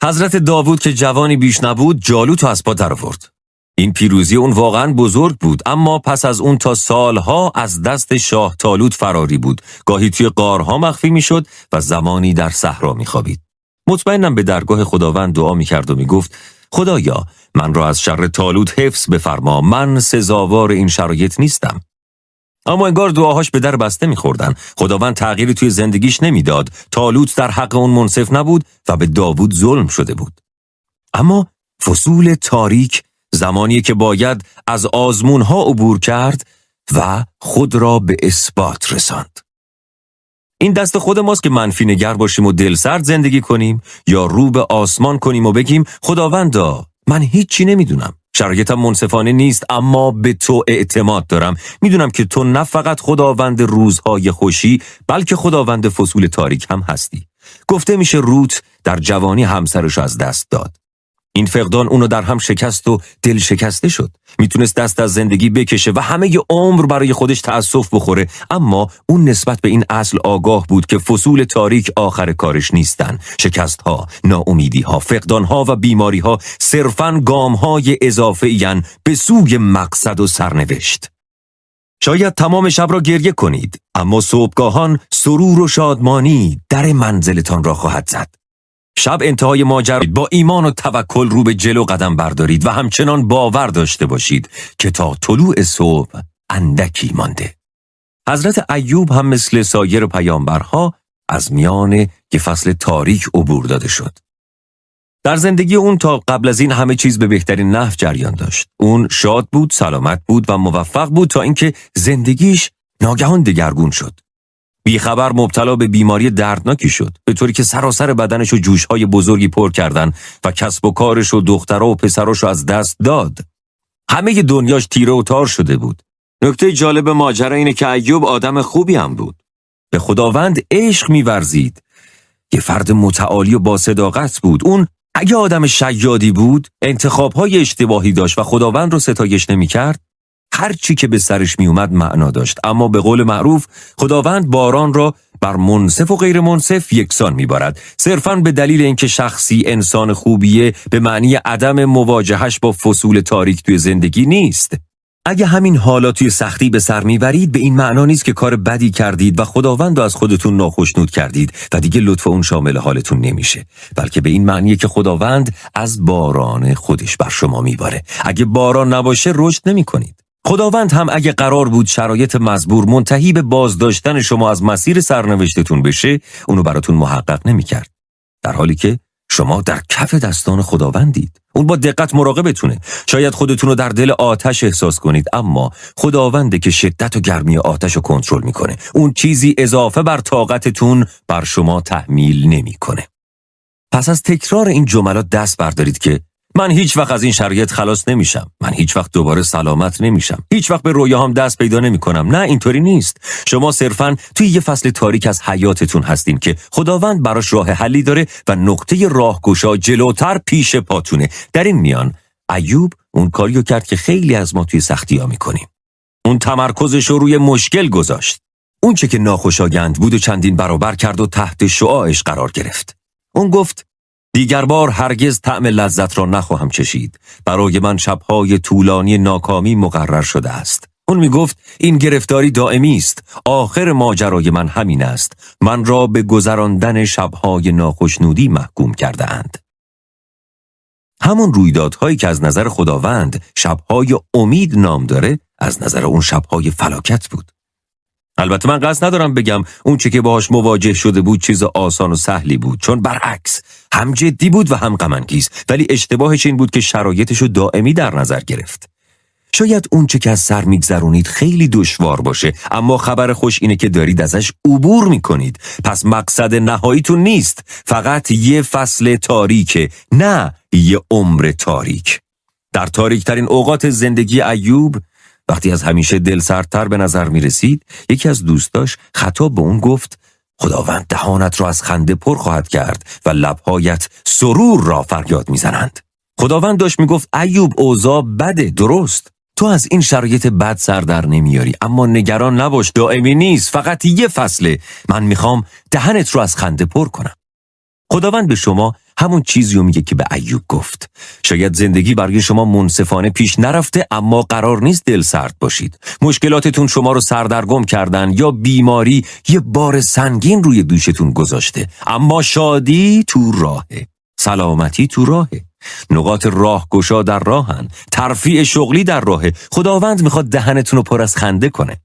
حضرت داوود که جوانی بیش نبود، جالوت از پا درآورد. این پیروزی اون واقعا بزرگ بود، اما پس از اون تا سالها از دست شاه طالوت فراری بود. گاهی توی غارها مخفی میشد و زمانی در صحرا میخوابید. مطمئنم به درگاه خداوند دعا میکرد و میگفت: خدایا، من را از شر طالوت حفظ بفرما، من سزاوار این شرایط نیستم. اما انگار دعاهاش به در بسته میخوردن. خداوند تغییری توی زندگیش نمیداد. طالوت در حق اون منصف نبود و به داوود ظلم شده بود. اما فصول تاریک زمانی که باید از آزمونها عبور کرد و خود را به اثبات رساند. این دست خود ماست که منفی نگر باشیم و دلسرد زندگی کنیم، یا رو به آسمان کنیم و بگیم: خداوندا، من هیچی نمیدونم، شرایطم منصفانه نیست، اما به تو اعتماد دارم. میدونم که تو نه فقط خداوند روزهای خوشی، بلکه خداوند فصول تاریک هم هستی. گفته میشه روت در جوانی همسرش از دست داد. این فقدان اونو در هم شکست و دل شکسته شد. میتونست دست از زندگی بکشه و همه ی عمر برای خودش تأسف بخوره، اما اون نسبت به این اصل آگاه بود که فصول تاریک آخر کارش نیستن. شکست‌ها، ناامیدی‌ها، فقدان‌ها و بیماری‌ها صرفاً گام‌های اضافه‌این به سوی مقصد و سرنوشت. شاید تمام شب را گریه کنید، اما صبحگاهان سرور و شادمانی در منزلتان را خواهد زد. شب انتهای ماجرا، با ایمان و توکل رو به جلو قدم بردارید و همچنان باور داشته باشید که تا طلوع صبح اندکی مانده. حضرت ایوب هم مثل سایر پیامبرها از میان یه فصل تاریک عبور داده شد. در زندگی اون تا قبل از این همه چیز به بهترین نحو جریان داشت. اون شاد بود، سلامت بود و موفق بود تا اینکه زندگیش ناگهان دگرگون شد. بیخبر مبتلا به بیماری دردناکی شد، به طوری که سراسر بدنشو جوشهای بزرگی پر کردن و کسب و کارش و دخترها و پسراشو از دست داد. همه دنیاش تیره و تار شده بود. نکته جالب ماجرا اینه که ایوب آدم خوبی هم بود. به خداوند عشق می‌ورزید. یه فرد متعالی و با صداقت بود. اون اگه آدم شیادی بود، انتخاب‌های اشتباهی داشت و خداوند رو ستایش نمی‌کرد، هر چی که به سرش می اومد معنا داشت. اما به قول معروف، خداوند باران را بر منصف و غیر منصف یکسان میبارد. صرفاً به دلیل اینکه شخصی انسان خوبیه به معنی عدم مواجهش با فصول تاریک توی زندگی نیست. اگه همین حالا توی سختی به سر میبرید، به این معنا نیست که کار بدی کردید و خداوند رو از خودتون ناخشنود کردید و دیگه لطف اون شامل حالتون نمیشه، بلکه به این معنیه که خداوند از باران خودش بر شما میباره. اگه باران نباشه رشد نمیکنید. خداوند هم اگه قرار بود شرایط مزبور منتهی به بازداشتن شما از مسیر سرنوشتتون بشه، اونو براتون محقق نمی‌کرد. در حالی که شما در کف دستان خداوندید. اون با دقت مراقبتونه. شاید خودتون رو در دل آتش احساس کنید، اما خداونده که شدت و گرمی آتش رو کنترل میکنه. اون چیزی اضافه بر طاقتتون بر شما تحمیل نمیکنه. پس از تکرار این جملات دست بردارید که من هیچ وقت از این شرایط خلاص نمیشم. من هیچ وقت دوباره سلامت نمیشم. هیچ وقت به رویاهام دست پیدا نمیکنم. نه، اینطوری نیست. شما صرفاً توی یه فصل تاریک از حیاتتون هستین که خداوند براش راه حلی داره و نقطه راهگشا جلوتر پیش پاتونه. در این میان ایوب اون کاریو کرد که خیلی از ما توی سختی‌ها میکنیم. اون تمرکزش رو روی مشکل گذاشت. اون چه که ناخوشایند بود و چندین برابر کرد و تحت شعاعش قرار گرفت. اون گفت: دیگر بار هرگز طعم لذت را نخواهم چشید. برای من شبهای طولانی ناکامی مقرر شده است. اون می گفت این گرفتاری دائمی است. آخر ماجرای من همین است. من را به گذراندن شبهای ناخوشنودی محکوم کرده اند. همون رویدادهایی که از نظر خداوند شبهای امید نام داره، از نظر اون شبهای فلاکت بود. البته من قصد ندارم بگم اون چه که باهاش مواجه شده بود چیز آسان و سهلی بود، چون برعکس هم جدی بود و هم غم انگیز، ولی اشتباهش این بود که شرایطشو دائمی در نظر گرفت. شاید اون چه که از سر میگذرونید خیلی دشوار باشه، اما خبر خوش اینه که دارید ازش عبور میکنید. پس مقصد نهاییتون نیست فقط یه فصل تاریکه، نه یه عمر تاریک. در تاریکترین اوقات زندگی ایوب، وقتی از همیشه دلسردتر به نظر میرسید، یکی از دوستاش خطاب به اون گفت: خداوند دهانت را از خنده پر خواهد کرد و لبهایت سرور را فریاد میزنند. خداوند داشت میگفت ایوب اوضاع بده، درست، تو از این شرایط بد سر در نمیاری، اما نگران نباش، دائمی نیست، فقط یه فصله. من میخوام دهنت رو از خنده پر کنم. خداوند به شما همون چیزی رو میگه که به ایوب گفت. شاید زندگی برای شما منصفانه پیش نرفته، اما قرار نیست دل سرد باشید. مشکلاتتون شما رو سردرگم کردن یا بیماری یه بار سنگین روی دوشتون گذاشته، اما شادی تو راهه، سلامتی تو راهه، نقاط راهگشا در راهن، ترفیع شغلی در راهه. خداوند میخواد دهنتون رو پر از خنده کنه.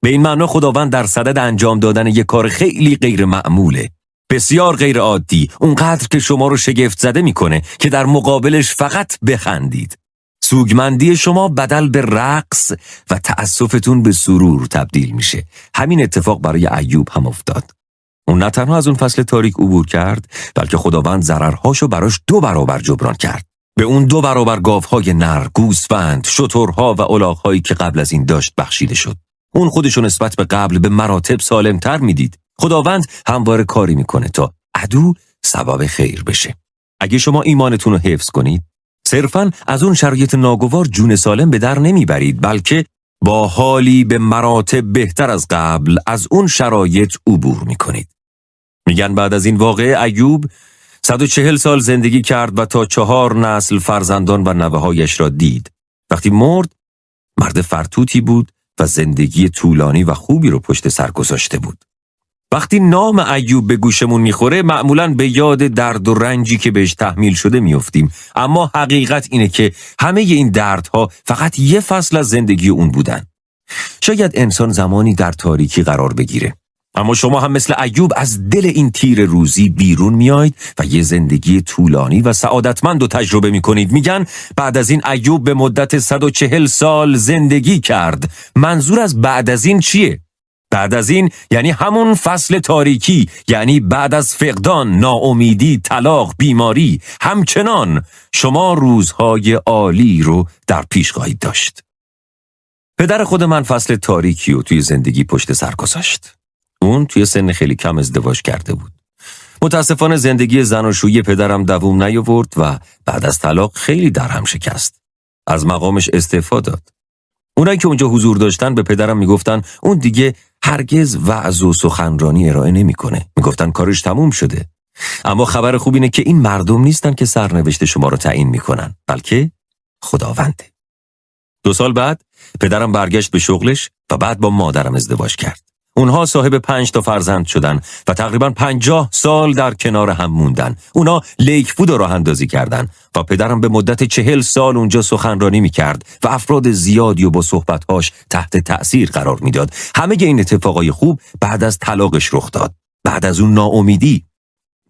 به این معنا خداوند در صدد انجام دادن یک کار خیلی غیر معموله، بسیار غیر عادی، اونقدر که شما رو شگفت زده میکنه که در مقابلش فقط بخندید. سوگمندی شما بدل به رقص و تأسفتون به سرور تبدیل میشه. همین اتفاق برای ایوب هم افتاد. اون نه تنها از اون فصل تاریک عبور کرد، بلکه خداوند ضررهاشو براش 2 برابر جبران کرد. به اون 2 برابر گاوهای نر، گوسفند، شترها و الاغ‌هایی که قبل از این داشت بخشیده شد. اون خودشو نسبت به قبل به مراتب سالمتر میدید. خداوند همواره کاری میکنه تا عدو سبب خیر بشه. اگه شما ایمانتون رو حفظ کنید، صرفاً از اون شرایط ناگوار جون سالم به در نمیبرید، بلکه با حالی به مراتب بهتر از قبل از اون شرایط عبور میکنید. میگن بعد از این واقعه ایوب 140 سال زندگی کرد و تا 4 نسل فرزندان و نوه‌هایش را دید. وقتی مرد، مرد فرتوتی بود و زندگی طولانی و خوبی رو پشت سر گذاشته بود. وقتی نام ایوب به گوشمون میخوره، معمولاً به یاد درد و رنجی که بهش تحمیل شده میافتیم، اما حقیقت اینه که همه این دردها فقط یه فصل از زندگی اون بودن. شاید انسان زمانی در تاریکی قرار بگیره، اما شما هم مثل ایوب از دل این تیر روزی بیرون میایید و یه زندگی طولانی و سعادتمند رو تجربه میکنید. میگن بعد از این ایوب به مدت 140 سال زندگی کرد. منظور از بعد از این چیه؟ بعد از این یعنی همون فصل تاریکی، یعنی بعد از فقدان، ناامیدی، طلاق، بیماری، همچنان شما روزهای عالی رو در پیش خواهید داشت. پدر خود من فصل تاریکی رو توی زندگی پشت سر گذاشت. اون توی سن خیلی کم ازدواج کرده بود. متاسفانه زندگی زناشویی پدرم دوام نیاورد و بعد از طلاق خیلی در هم شکست. از مقامش استعفا داد. اونایی که اونجا حضور داشتن به پدرم میگفتن اون دیگه هرگز وعظ و سخنرانی ارائه نمیکنه. میگفتن کارش تموم شده. اما خبر خوب اینه که این مردم نیستن که سرنوشت شما رو تعیین میکنن، بلکه خداونده. 2 سال بعد پدرم برگشت به شغلش و بعد با مادرم ازدواج کرد. اونها صاحب 5 تا فرزند شدن و تقریباً 50 سال در کنار هم موندن. اونا لیک فود راه اندازی کردن و پدرم به مدت 40 سال اونجا سخنرانی میکرد و افراد زیادی و با صحبتهاش تحت تأثیر قرار میداد. همه این اتفاقای خوب بعد از طلاقش رخ داد. بعد از اون ناامیدی.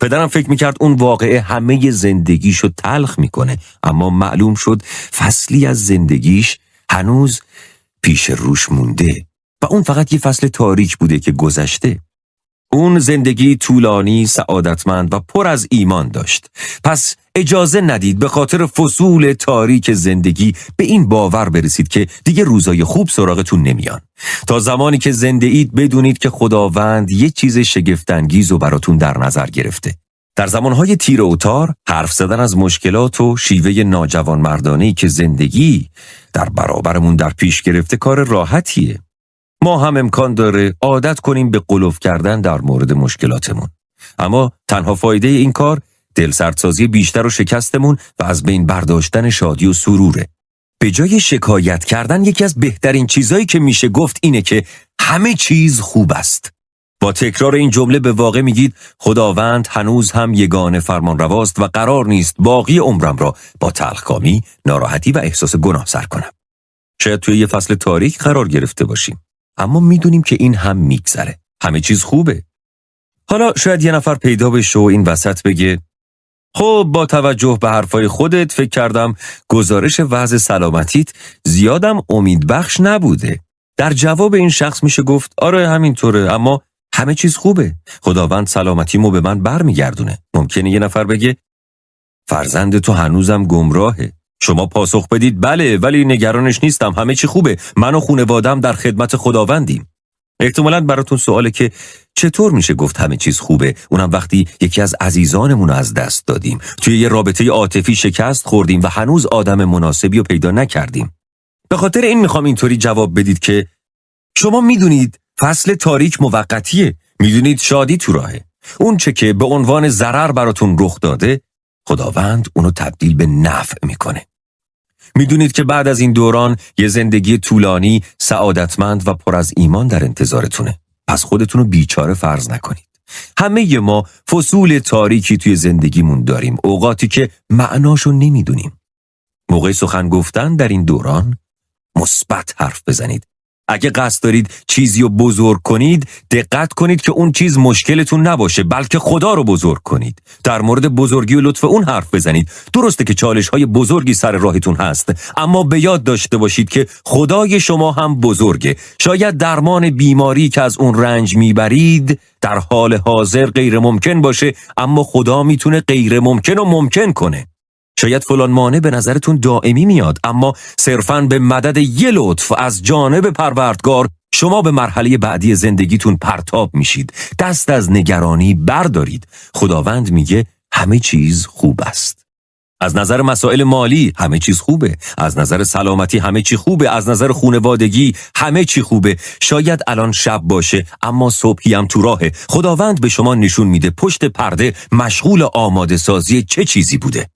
پدرم فکر میکرد اون واقعه همه زندگیشو تلخ میکنه، اما معلوم شد فصلی از زندگیش هنوز پیش روش مونده و اون فقط یه فصل تاریک بوده که گذشته. اون زندگی طولانی، سعادتمند و پر از ایمان داشت. پس اجازه ندید به خاطر فصول تاریک زندگی به این باور برسید که دیگه روزای خوب سراغتون نمیان. تا زمانی که زنده اید بدونید که خداوند یه چیز شگفت‌انگیز رو براتون در نظر گرفته. در زمانهای تیر و تار، حرف زدن از مشکلات و شیوه ناجوانمردانه‌ای که زندگی در برابرمون در پیش گرفته کار راحتیه. ما هم امکان داره عادت کنیم به قلوف کردن در مورد مشکلاتمون. اما تنها فایده این کار دلسردسازی بیشتر و شکستمون و از بین برداشتن شادی و سروره. به جای شکایت کردن یکی از بهترین چیزایی که میشه گفت اینه که همه چیز خوب است. با تکرار این جمله به واقع میگید خداوند هنوز هم یگانه فرمانرواست و قرار نیست باقی عمرم را با تلخکامی، ناراحتی و احساس گناه سر کنم. شاید توی یه فصل تاریک قرار گرفته باشیم، اما میدونیم که این هم میگذره. همه چیز خوبه. حالا شاید یه نفر پیدا بشه و این وسط بگه خب با توجه به حرفای خودت فکر کردم گزارش وضع سلامتیت زیادم امیدبخش نبوده. در جواب این شخص میشه گفت آره همینطوره، اما همه چیز خوبه. خداوند سلامتیمو به من برمیگردونه. ممکنه یه نفر بگه فرزند تو هنوزم گمراهه. شما پاسخ بدید بله، ولی نگرانش نیستم، همه چی خوبه، من و خانواده‌ام در خدمت خداوندیم. احتمالاً براتون سواله که چطور میشه گفت همه چیز خوبه، اونم وقتی یکی از عزیزانمون رو از دست دادیم، توی یه رابطه عاطفی شکست خوردیم و هنوز آدم مناسبی رو پیدا نکردیم. به خاطر این میخوام اینطوری جواب بدید که شما میدونید فصل تاریک موقتیه، میدونید شادی تو راهه. اون چه که به عنوان ضرر براتون رخ داده، خداوند اونو تبدیل به نفع میکنه. میدونید که بعد از این دوران یه زندگی طولانی، سعادتمند و پر از ایمان در انتظارتونه. پس خودتونو بیچاره فرض نکنید. همه ما فصول تاریکی توی زندگیمون داریم، اوقاتی که معناشو نمیدونیم. موقع سخن گفتن در این دوران مثبت حرف بزنید. اگه قصد دارید چیزی رو بزرگ کنید، دقت کنید که اون چیز مشکلتون نباشه، بلکه خدا رو بزرگ کنید. در مورد بزرگی و لطف اون حرف بزنید. درسته که چالش‌های بزرگی سر راهتون هست، اما به یاد داشته باشید که خدای شما هم بزرگه. شاید درمان بیماری که از اون رنج میبرید در حال حاضر غیر ممکن باشه، اما خدا میتونه غیر ممکن رو ممکن کنه. شاید فلان مانع به نظرتون دائمی میاد، اما صرفاً به مدد یه لطف از جانب پروردگار شما به مرحله بعدی زندگیتون پرتاب میشید. دست از نگرانی بردارید. خداوند میگه همه چیز خوب است. از نظر مسائل مالی همه چیز خوبه، از نظر سلامتی همه چی خوبه، از نظر خانوادگی همه چی خوبه. شاید الان شب باشه، اما صبحی هم تو راهه. خداوند به شما نشون میده پشت پرده مشغول آماده سازی چه چیزی بوده.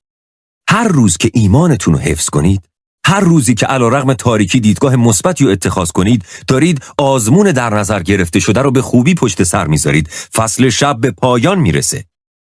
هر روز که ایمانتون رو حفظ کنید، هر روزی که علیرغم تاریکی دیدگاه مثبتی رو اتخاذ کنید، دارید آزمون در نظر گرفته شده رو به خوبی پشت سر میذارید. فصل شب به پایان میرسه.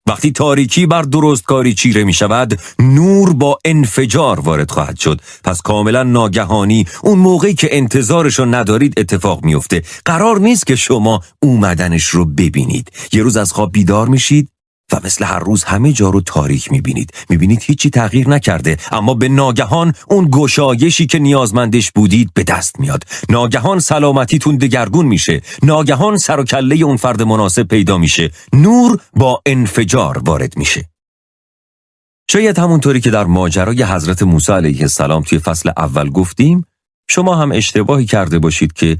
وقتی تاریکی بر درستکاری چیره می شود، نور با انفجار وارد خواهد شد. پس کاملا ناگهانی اون موقعی که انتظارش رو ندارید اتفاق میفته. قرار نیست که شما اومدنش رو ببینید. یه روز از خواب بیدار میشید و مثل هر روز همه جا رو تاریک میبینید هیچی تغییر نکرده، اما به ناگهان اون گشایشی که نیازمندش بودید به دست میاد. ناگهان سلامتیتون دگرگون میشه. ناگهان سر و کله اون فرد مناسب پیدا میشه. نور با انفجار وارد میشه. شاید همونطوری که در ماجرای حضرت موسی علیه السلام توی فصل اول گفتیم، شما هم اشتباهی کرده باشید که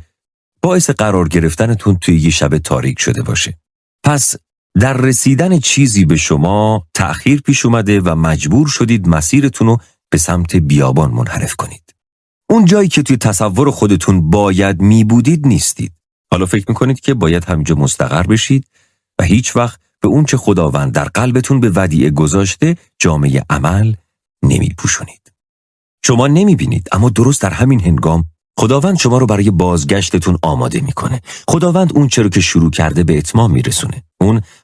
باعث قرار گرفتنتون توی یه شب تاریک شده باشه. پس در رسیدن چیزی به شما تأخیر پیش اومده و مجبور شدید مسیرتون رو به سمت بیابان منحرف کنید. اون جایی که توی تصور خودتون باید می بودید نیستید. حالا فکر میکنید که باید همینجا مستقر بشید و هیچ وقت به اون چه خداوند در قلبتون به ودیعه گذاشته جامعه عمل نمی پوشونید. شما نمی بینید، اما درست در همین هنگام خداوند شما رو برای بازگشتتون آماده میکنه. خداوند اون چرا که شروع کرده به اتمام میرسونه.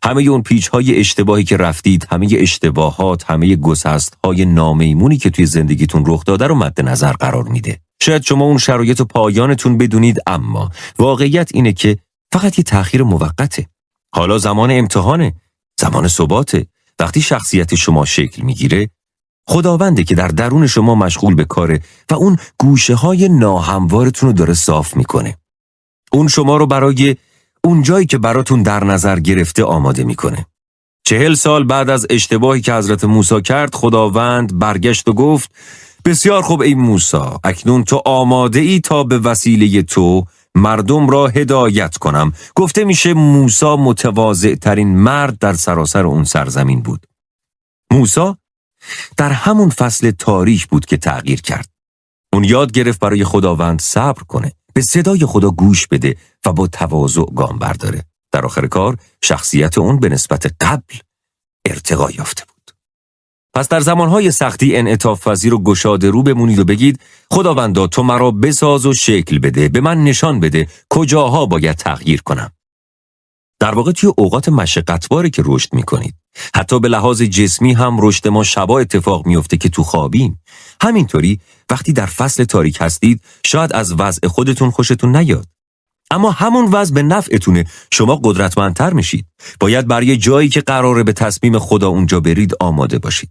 همه اون پیچ‌های اشتباهی که رفتید، همه اشتباهات، همه گسست‌های نامیمونی که توی زندگیتون رخ داده رو مد نظر قرار میده. شاید شما اون شرایط و پایانتون بدونید، اما واقعیت اینه که فقط یه تأخیر موقته. حالا زمان امتحانه، زمان ثباته. وقتی شخصیت شما شکل میگیره، خداونده که در درون شما مشغول به کاره و اون گوشه‌های ناهموارتون رو داره صاف میکنه. اون شما رو برای اون جایی که براتون در نظر گرفته آماده میکنه. 40 سال بعد از اشتباهی که حضرت موسی کرد، خداوند برگشت و گفت بسیار خوب ای موسی، اکنون تو آماده ای تا به وسیله تو مردم را هدایت کنم. گفته میشه موسی متواضع ترین مرد در سراسر اون سرزمین بود. موسی در همون فصل تاریک بود که تغییر کرد. اون یاد گرفت برای خداوند صبر کنه، به صدای خدا گوش بده و با تواضع گام برداره. در آخر کار شخصیت اون به نسبت قبل ارتقا یافته بود. پس در زمانهای سختی انعطاف پذیر و گشاده رو بمونید و بگید خداوندا تو مرا بساز و شکل بده، به من نشان بده کجاها باید تغییر کنم. در واقع توی اوقات مشقتباری که رشد میکنید، حتی به لحاظ جسمی هم رشد ما شبا اتفاق میفته که تو خوابیم. همینطوری وقتی در فصل تاریک هستید، شاید از وضع خودتون خوشتون نیاد، اما همون وضع به نفعتونه. شما قدرتمندتر میشید. باید برای جایی که قراره به تصمیم خدا اونجا برید آماده باشید.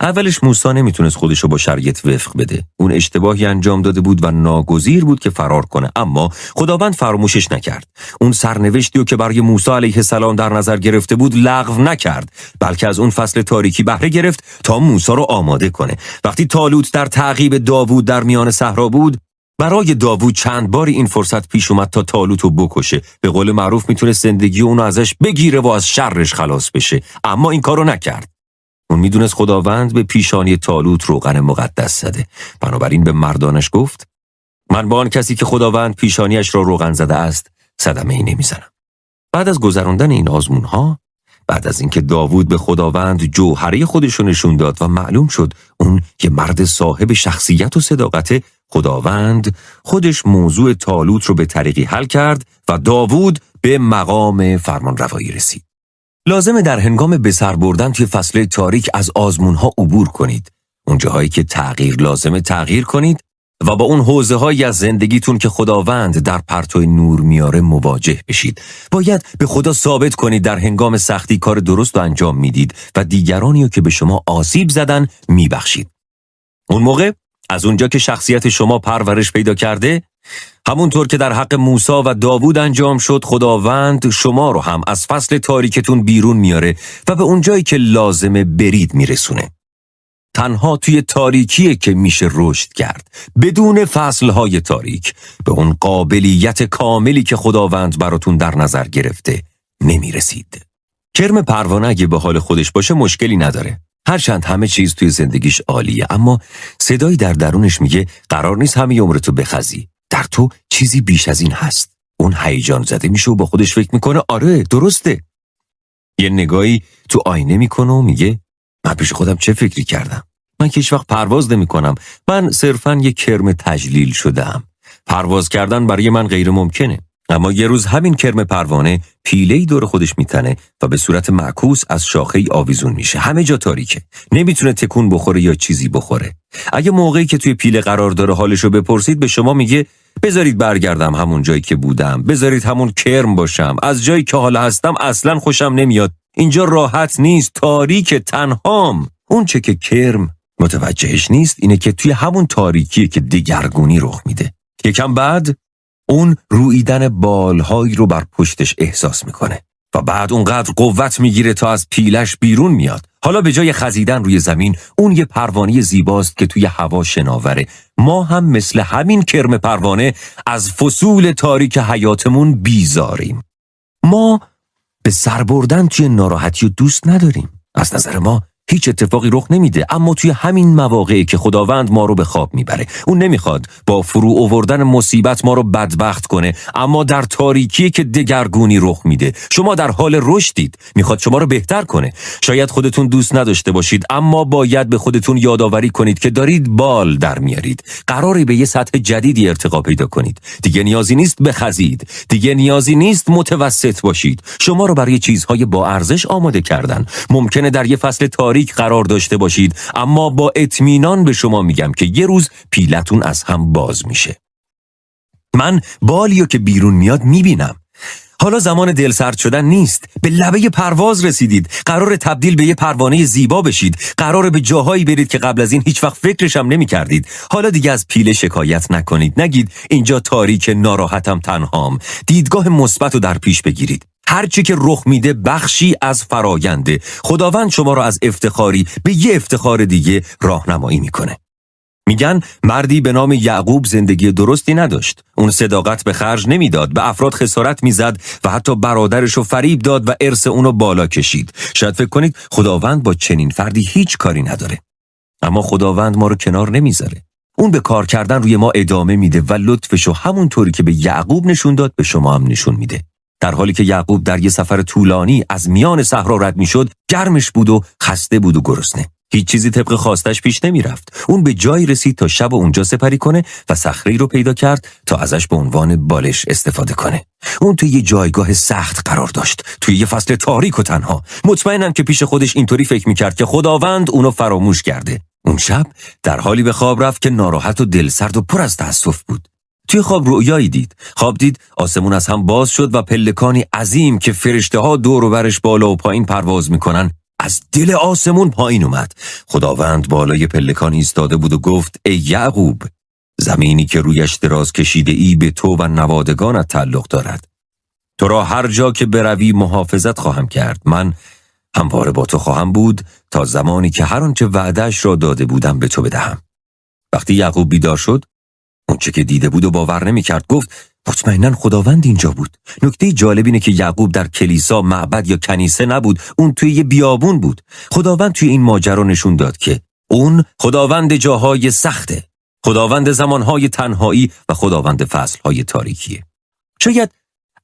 اولش موسی نمیتونست خودشو با شرایط وفق بده. اون اشتباهی انجام داده بود و ناگزیر بود که فرار کنه، اما خداوند فراموشش نکرد. اون سرنوشتی رو که برای موسی علیه السلام در نظر گرفته بود لغو نکرد، بلکه از اون فصل تاریکی بهره گرفت تا موسی رو آماده کنه. وقتی طالوت در تعقیب داوود در میان صحرا بود، برای داوود چند بار این فرصت پیش اومد تا طالوت رو بکشه. به قول معروف میتونه زندگی اونو ازش بگیره و از شرش خلاص بشه، اما این کارو نکرد. اون میدونست خداوند به پیشانی طالوت روغن مقدس زده. بنابراین به مردانش گفت: من با آن کسی که خداوند پیشانیش را روغن زده است صدمه ای نمیزنم. بعد از گذراندن این آزمونها، بعد از اینکه داوود به خداوند جوهره خودش رو نشون داد و معلوم شد اون یه مرد صاحب شخصیت و صداقت، خداوند خودش موضوع طالوت رو به طریقی حل کرد و داوود به مقام فرمانروایی رسید. لازمه در هنگام به سر بردن توی فصل تاریک از آزمونها عبور کنید. اون جاهایی که تغییر لازمه تغییر کنید و با اون حوزه‌هایی از زندگیتون که خداوند در پرتو نور میاره مواجه بشید. باید به خدا ثابت کنید در هنگام سختی کار درست رو انجام میدید و دیگرانی رو که به شما آسیب زدن میبخشید. اون موقع از اونجا که شخصیت شما پرورش پیدا کرده، همونطور که در حق موسی و داوود انجام شد، خداوند شما رو هم از فصل تاریکتون بیرون میاره و به اونجایی که لازمه برید میرسونه. تنها توی تاریکیه که میشه رشد کرد. بدون فصلهای تاریک به اون قابلیت کاملی که خداوند براتون در نظر گرفته نمیرسید. کرم پروانه اگه به حال خودش باشه مشکلی نداره. هرچند همه چیز توی زندگیش عالیه، اما صدایی در درونش میگه قرار نیست همه عمرتو بخزی. در تو چیزی بیش از این هست. اون هیجان زده میشه و با خودش فکر میکنه آره درسته. یه نگاهی تو آینه میکنه و میگه من پیش خودم چه فکری کردم؟ من که هیچ وقت پرواز نمیکنم. من صرفاً یه کرم تجلیل شدم. پرواز کردن برای من غیر ممکنه. اما یه روز همین کرم پروانه پیله‌ای دور خودش میتنه و به صورت معکوس از شاخه‌ای آویزون میشه. همه جا تاریکه. نمیتونه تکون بخوره یا چیزی بخوره. اگه موقعی که توی پیله قرار داره حالشو بپرسید، به شما میگه بذارید برگردم همون جایی که بودم. بذارید همون کرم باشم. از جایی که حالا هستم اصلاً خوشم نمیاد. اینجا راحت نیست، تاریک، تنهام. اون چه که کرم متوجهش نیست اینه که توی همون تاریکیه که دگرگونی رخ میده. یکم بعد اون رویدن بالهایی رو بر پشتش احساس میکنه و بعد اونقدر قوت میگیره تا از پیلش بیرون میاد. حالا به جای خزیدن روی زمین، اون یه پروانه زیباست که توی هوا شناوره. ما هم مثل همین کرم پروانه از فصول تاریک حیاتمون بیزاریم. ما به سر بردن توی ناراحتی و دوست نداریم. از نظر ما هیچ اتفاقی رخ نمیده، اما توی همین مواقعی که خداوند ما رو به خواب میبره. اون نمیخواد با فرو آوردن مصیبت ما رو بدبخت کنه، اما در تاریکی که دگرگونی رخ میده. شما در حال رشدید، میخواد شما رو بهتر کنه. شاید خودتون دوست نداشته باشید، اما باید به خودتون یادآوری کنید که دارید بال در میارید. قراره به یه سطح جدیدی ارتقا پیدا کنید. دیگه نیازی نیست بخزید، دیگه نیازی نیست متوسط باشید. شما رو برای چیزهای با ارزش آماده کردن. ممکنه در یه فصل تاریک قرار داشته باشید، اما با اطمینان به شما میگم که یه روز پیلتون از هم باز میشه. من بالیو که بیرون میاد میبینم. حالا زمان دلسرد شدن نیست. به لبه پرواز رسیدید. قرار تبدیل به یه پروانه زیبا بشید. قرار به جاهایی برید که قبل از این هیچ وقت فکرش هم نمی‌کردید. حالا دیگه از پیله شکایت نکنید. نگید اینجا تاریک، ناراحتم، تنهام. دیدگاه مثبت رو در پیش بگیرید. هر چی که رخ میده بخشی از فراینده. خداوند شما رو از افتخاری به یه افتخار دیگه راهنمایی میکنه. میگن مردی به نام یعقوب زندگی درستی نداشت. اون صداقت به خرج نمیداد، به افراد خسارت میزد و حتی برادرشو فریب داد و ارث اونو بالا کشید. شاید فکر کنید خداوند با چنین فردی هیچ کاری نداره. اما خداوند ما رو کنار نمیذاره. اون به کار کردن روی ما ادامه میده و لطفشو همونطوری که به یعقوب نشون داد به شما هم نشون میده. در حالی که یعقوب در یه سفر طولانی از میان صحرا رد میشد، گرمش بود و خسته بود و گرسنه. هیچ چیزی طبق خواستش پیش نمی رفت. اون به جایی رسید تا شب اونجا سپری کنه و صخره‌ای رو پیدا کرد تا ازش به عنوان بالش استفاده کنه. اون توی یه جایگاه سخت قرار داشت، توی یه فصل تاریک و تنها. مطمئنم که پیش خودش اینطوری فکر می‌کرد که خداوند اونو فراموش کرده. اون شب در حالی به خواب رفت که ناراحت و دلسرد و پر از تأسف بود. توی خواب رؤیایی دید. خواب دید آسمون از هم باز شد و پلکانی عظیم که فرشته‌ها دور و برش بالا و پایین پرواز میکنن از دل آسمون پایین اومد. خداوند بالای پلکان ایستاده بود و گفت: ای یعقوب، زمینی که رویش دراز کشیده ای به تو و نوادگانت تعلق دارد. تو را هر جا که بروی محافظت خواهم کرد. من همواره با تو خواهم بود تا زمانی که هر آنچه وعده‌اش را داده بودم به تو بدهم. وقتی یعقوب بیدار شد، اونچه که دیده بود و باور نمی‌کرد، گفت: مطمئناً خداوند اینجا بود. نکته جالب اینه که یعقوب در کلیسا، معبد یا کنیسه نبود، اون توی یه بیابون بود. خداوند توی این ماجرا نشون داد که اون خداوند جاهای سخته، خداوند زمانهای تنهایی و خداوند فصلهای تاریکیه. شاید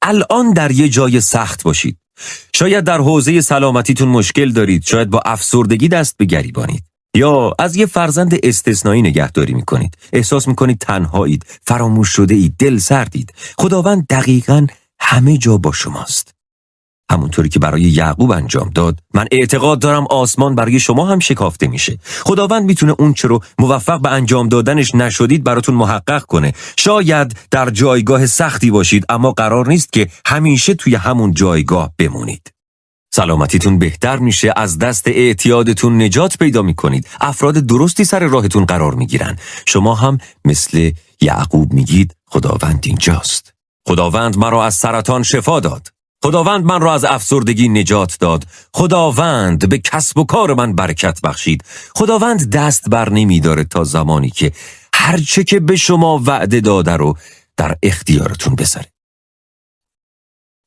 الان در یه جای سخت باشید. شاید در حوزه سلامتیتون مشکل دارید. شاید با افسردگی دست به گریبانید. یا از یه فرزند استثنایی نگهداری میکنید. احساس میکنید تنهایید، فراموش شده اید، دل سردید. خداوند دقیقاً همه جا با شماست. همونطوری که برای یعقوب انجام داد، من اعتقاد دارم آسمان برای شما هم شکافته میشه. خداوند میتونه اون چه رو موفق به انجام دادنش نشدید براتون محقق کنه. شاید در جایگاه سختی باشید، اما قرار نیست که همیشه توی همون جایگاه بمونید. سلامتیتون بهتر میشه، از دست اعتیادتون نجات پیدا میکنید. افراد درستی سر راهتون قرار میگیرن. شما هم مثل یعقوب میگید: خداوند اینجاست. خداوند مرا از سرطان شفا داد. خداوند من را از افسردگی نجات داد. خداوند به کسب و کار من برکت بخشید. خداوند دست بر نمیداره تا زمانی که هرچه که به شما وعده داده رو در اختیارتون بذاره.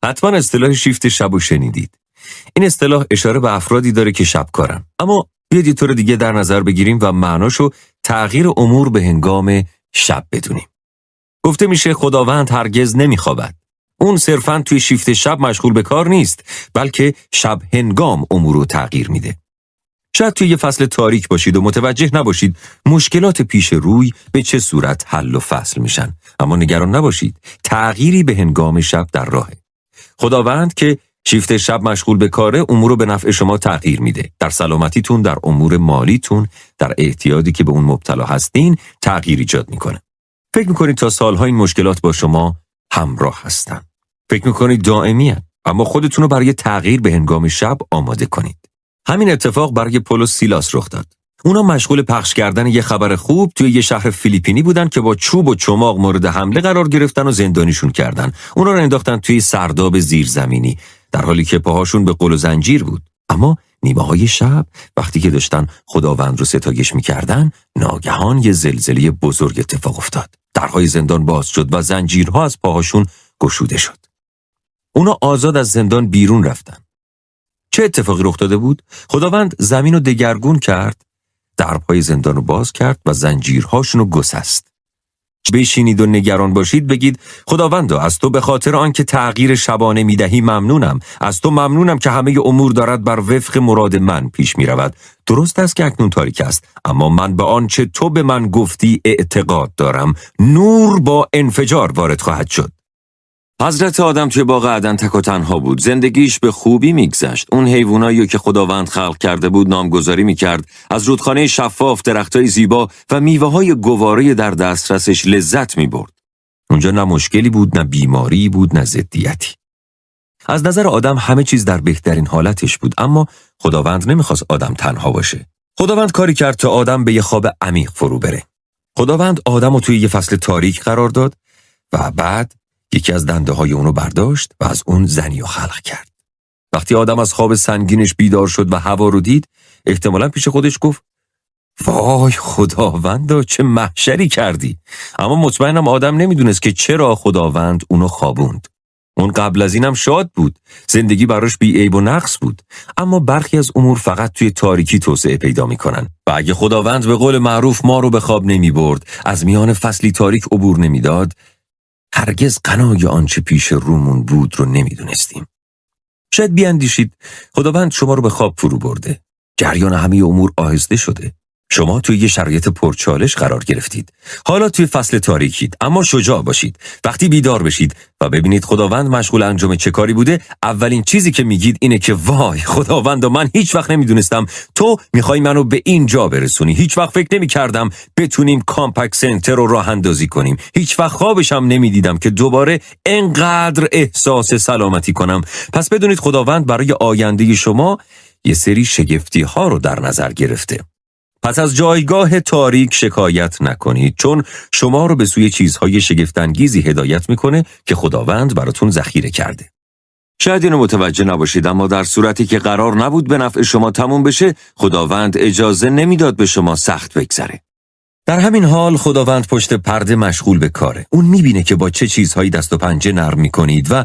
حتما اصطلاح شیفت شب رو شنیدید. این اصطلاح اشاره به افرادی داره که شبکارن. اما بیاید یه طور دیگه در نظر بگیریم و معناشو تغییر امور به هنگام شب بدونیم. گفته میشه خداوند هرگز نمیخوابد. اون صرفاً توی شیفت شب مشغول به کار نیست، بلکه شب هنگام امور رو تغییر میده. شاید توی یه فصل تاریک باشید و متوجه نباشید مشکلات پیش روی به چه صورت حل و فصل میشن. اما نگران نباشید، تغییری به هنگام شب در راهه. خداوند که شیفت شب مشغول به کاره، امور رو به نفع شما تغییر میده. در سلامتیتون، در امور مالیتون، در اعتیادی که به اون مبتلا هستین تغییر ایجاد میکنه. فکر میکنید تا سالها این مشکلات با شما همراه هستن. فکر میکنید دائمیه، اما خودتون رو برای تغییر به هنگام شب آماده کنید. همین اتفاق برای پول و سیلاس رخ داد. اونا مشغول پخش کردن یه خبر خوب توی یه شهر فیلیپینی بودن که با چوب و چماق مورد حمله قرار گرفتن و زندانیشون کردن. اونا رو انداختن توی سرداب زیرزمینی در حالی که پاهاشون به قل و زنجیر بود. اما نیمه های شب وقتی که داشتن خداوند رو ستایش می‌کردن، ناگهان یه زلزله بزرگ اتفاق افتاد. درهای زندان باز شد و زنجیرها از پاهاشون گشوده شد. اونا آزاد از زندان بیرون رفتن. چه اتفاقی رخ داده بود؟ خداوند زمین رو دگرگون کرد، درهای زندان رو باز کرد و زنجیرهاشون رو گسست. بشینید و نگران باشید، بگید: خداوندا، از تو به خاطر آنکه تغییر شبانه میدهی ممنونم. از تو ممنونم که همه امور دارد بر وفق مراد من پیش می رود. درست است که اکنون تاریک است، اما من به آنچه تو به من گفتی اعتقاد دارم. نور با انفجار وارد خواهد شد. حضرت آدم توی باغ عدن تک و تنها بود. زندگیش به خوبی میگذشت. اون حیوانایی که خداوند خلق کرده بود نامگذاری میکرد. از رودخانه شفاف، درختای زیبا و میوه‌های گواره در دسترسش لذت میبرد. اونجا نه مشکلی بود، نه بیماری بود، نه ضدیتی. از نظر آدم همه چیز در بهترین حالتش بود، اما خداوند نمیخواست آدم تنها باشه. خداوند کاری کرد تا آدم به یه خواب عمیق فرو بره. خداوند آدم رو توی یه فصل تاریک قرار داد و بعد یکی از دنده های اونو برداشت و از اون زنی رو خلق کرد. وقتی آدم از خواب سنگینش بیدار شد و هوا رو دید، احتمالاً پیش خودش گفت: وای خداوندا، چه محشری کردی. اما مطمئنم آدم نمیدونست که چرا خداوند اونو خوابوند. اون قبل از اینم شاد بود، زندگی براش بی عیب و نقص بود. اما برخی از امور فقط توی تاریکی توسعه پیدا میکنن و اگه خداوند به قول معروف ما رو به خواب نمی برد، از میان فصلی تاریک عبور نمیداد، هرگز غنای آنچه پیش رومون بود رو نمیدونستیم. شاید بیاندیشید خداوند شما رو به خواب فرو برده. جریان همه امور آهسته شده. شما توی یه شرایط پرچالش قرار گرفتید. حالا توی فصل تاریکید، اما شجاع باشید. وقتی بیدار بشید و ببینید خداوند مشغول انجام چه کاری بوده، اولین چیزی که میگید اینه که وای خداوند، من هیچ وقت نمیدونستم تو میخوای منو به این جا برسونی. هیچ وقت فکر نمیکردم بتونیم کامپکت سنتر رو راه اندازی کنیم. هیچ وقت خوابش هم نمیدیدم که دوباره انقدر احساس سلامتی کنم. پس بدونید خداوند برای آینده شما یه سری شگفتی ها رو در نظر گرفته. پس از جایگاه تاریک شکایت نکنید، چون شما رو به سوی چیزهای شگفت‌انگیزی هدایت میکنه که خداوند براتون ذخیره کرده. شاید اینو متوجه نباشید، اما در صورتی که قرار نبود به نفع شما تموم بشه، خداوند اجازه نمیداد به شما سخت بگذره. در همین حال خداوند پشت پرده مشغول به کاره. اون میبینه که با چه چیزهایی دست و پنجه نرم میکنید و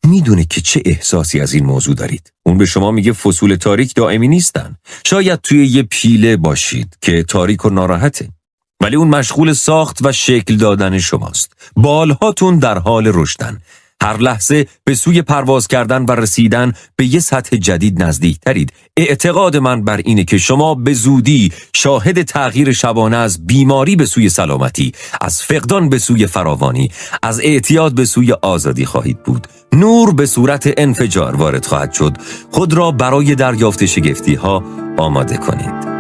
میدونه که چه احساسی از این موضوع دارید. اون به شما میگه فصول تاریک دائمی نیستن. شاید توی یه پیله باشید که تاریک و ناراحته، ولی اون مشغول ساخت و شکل دادن شماست. بالهاتون در حال رشدن. هر لحظه به سوی پرواز کردن و رسیدن به یه سطح جدید نزدیک ترید. اعتقاد من بر اینه که شما به زودی شاهد تغییر شبانه از بیماری به سوی سلامتی، از فقدان به سوی فراوانی، از اعتیاد به سوی آزادی خواهید بود. نور به صورت انفجار وارد خواهد شد. خود را برای دریافت شگفتی ها آماده کنید.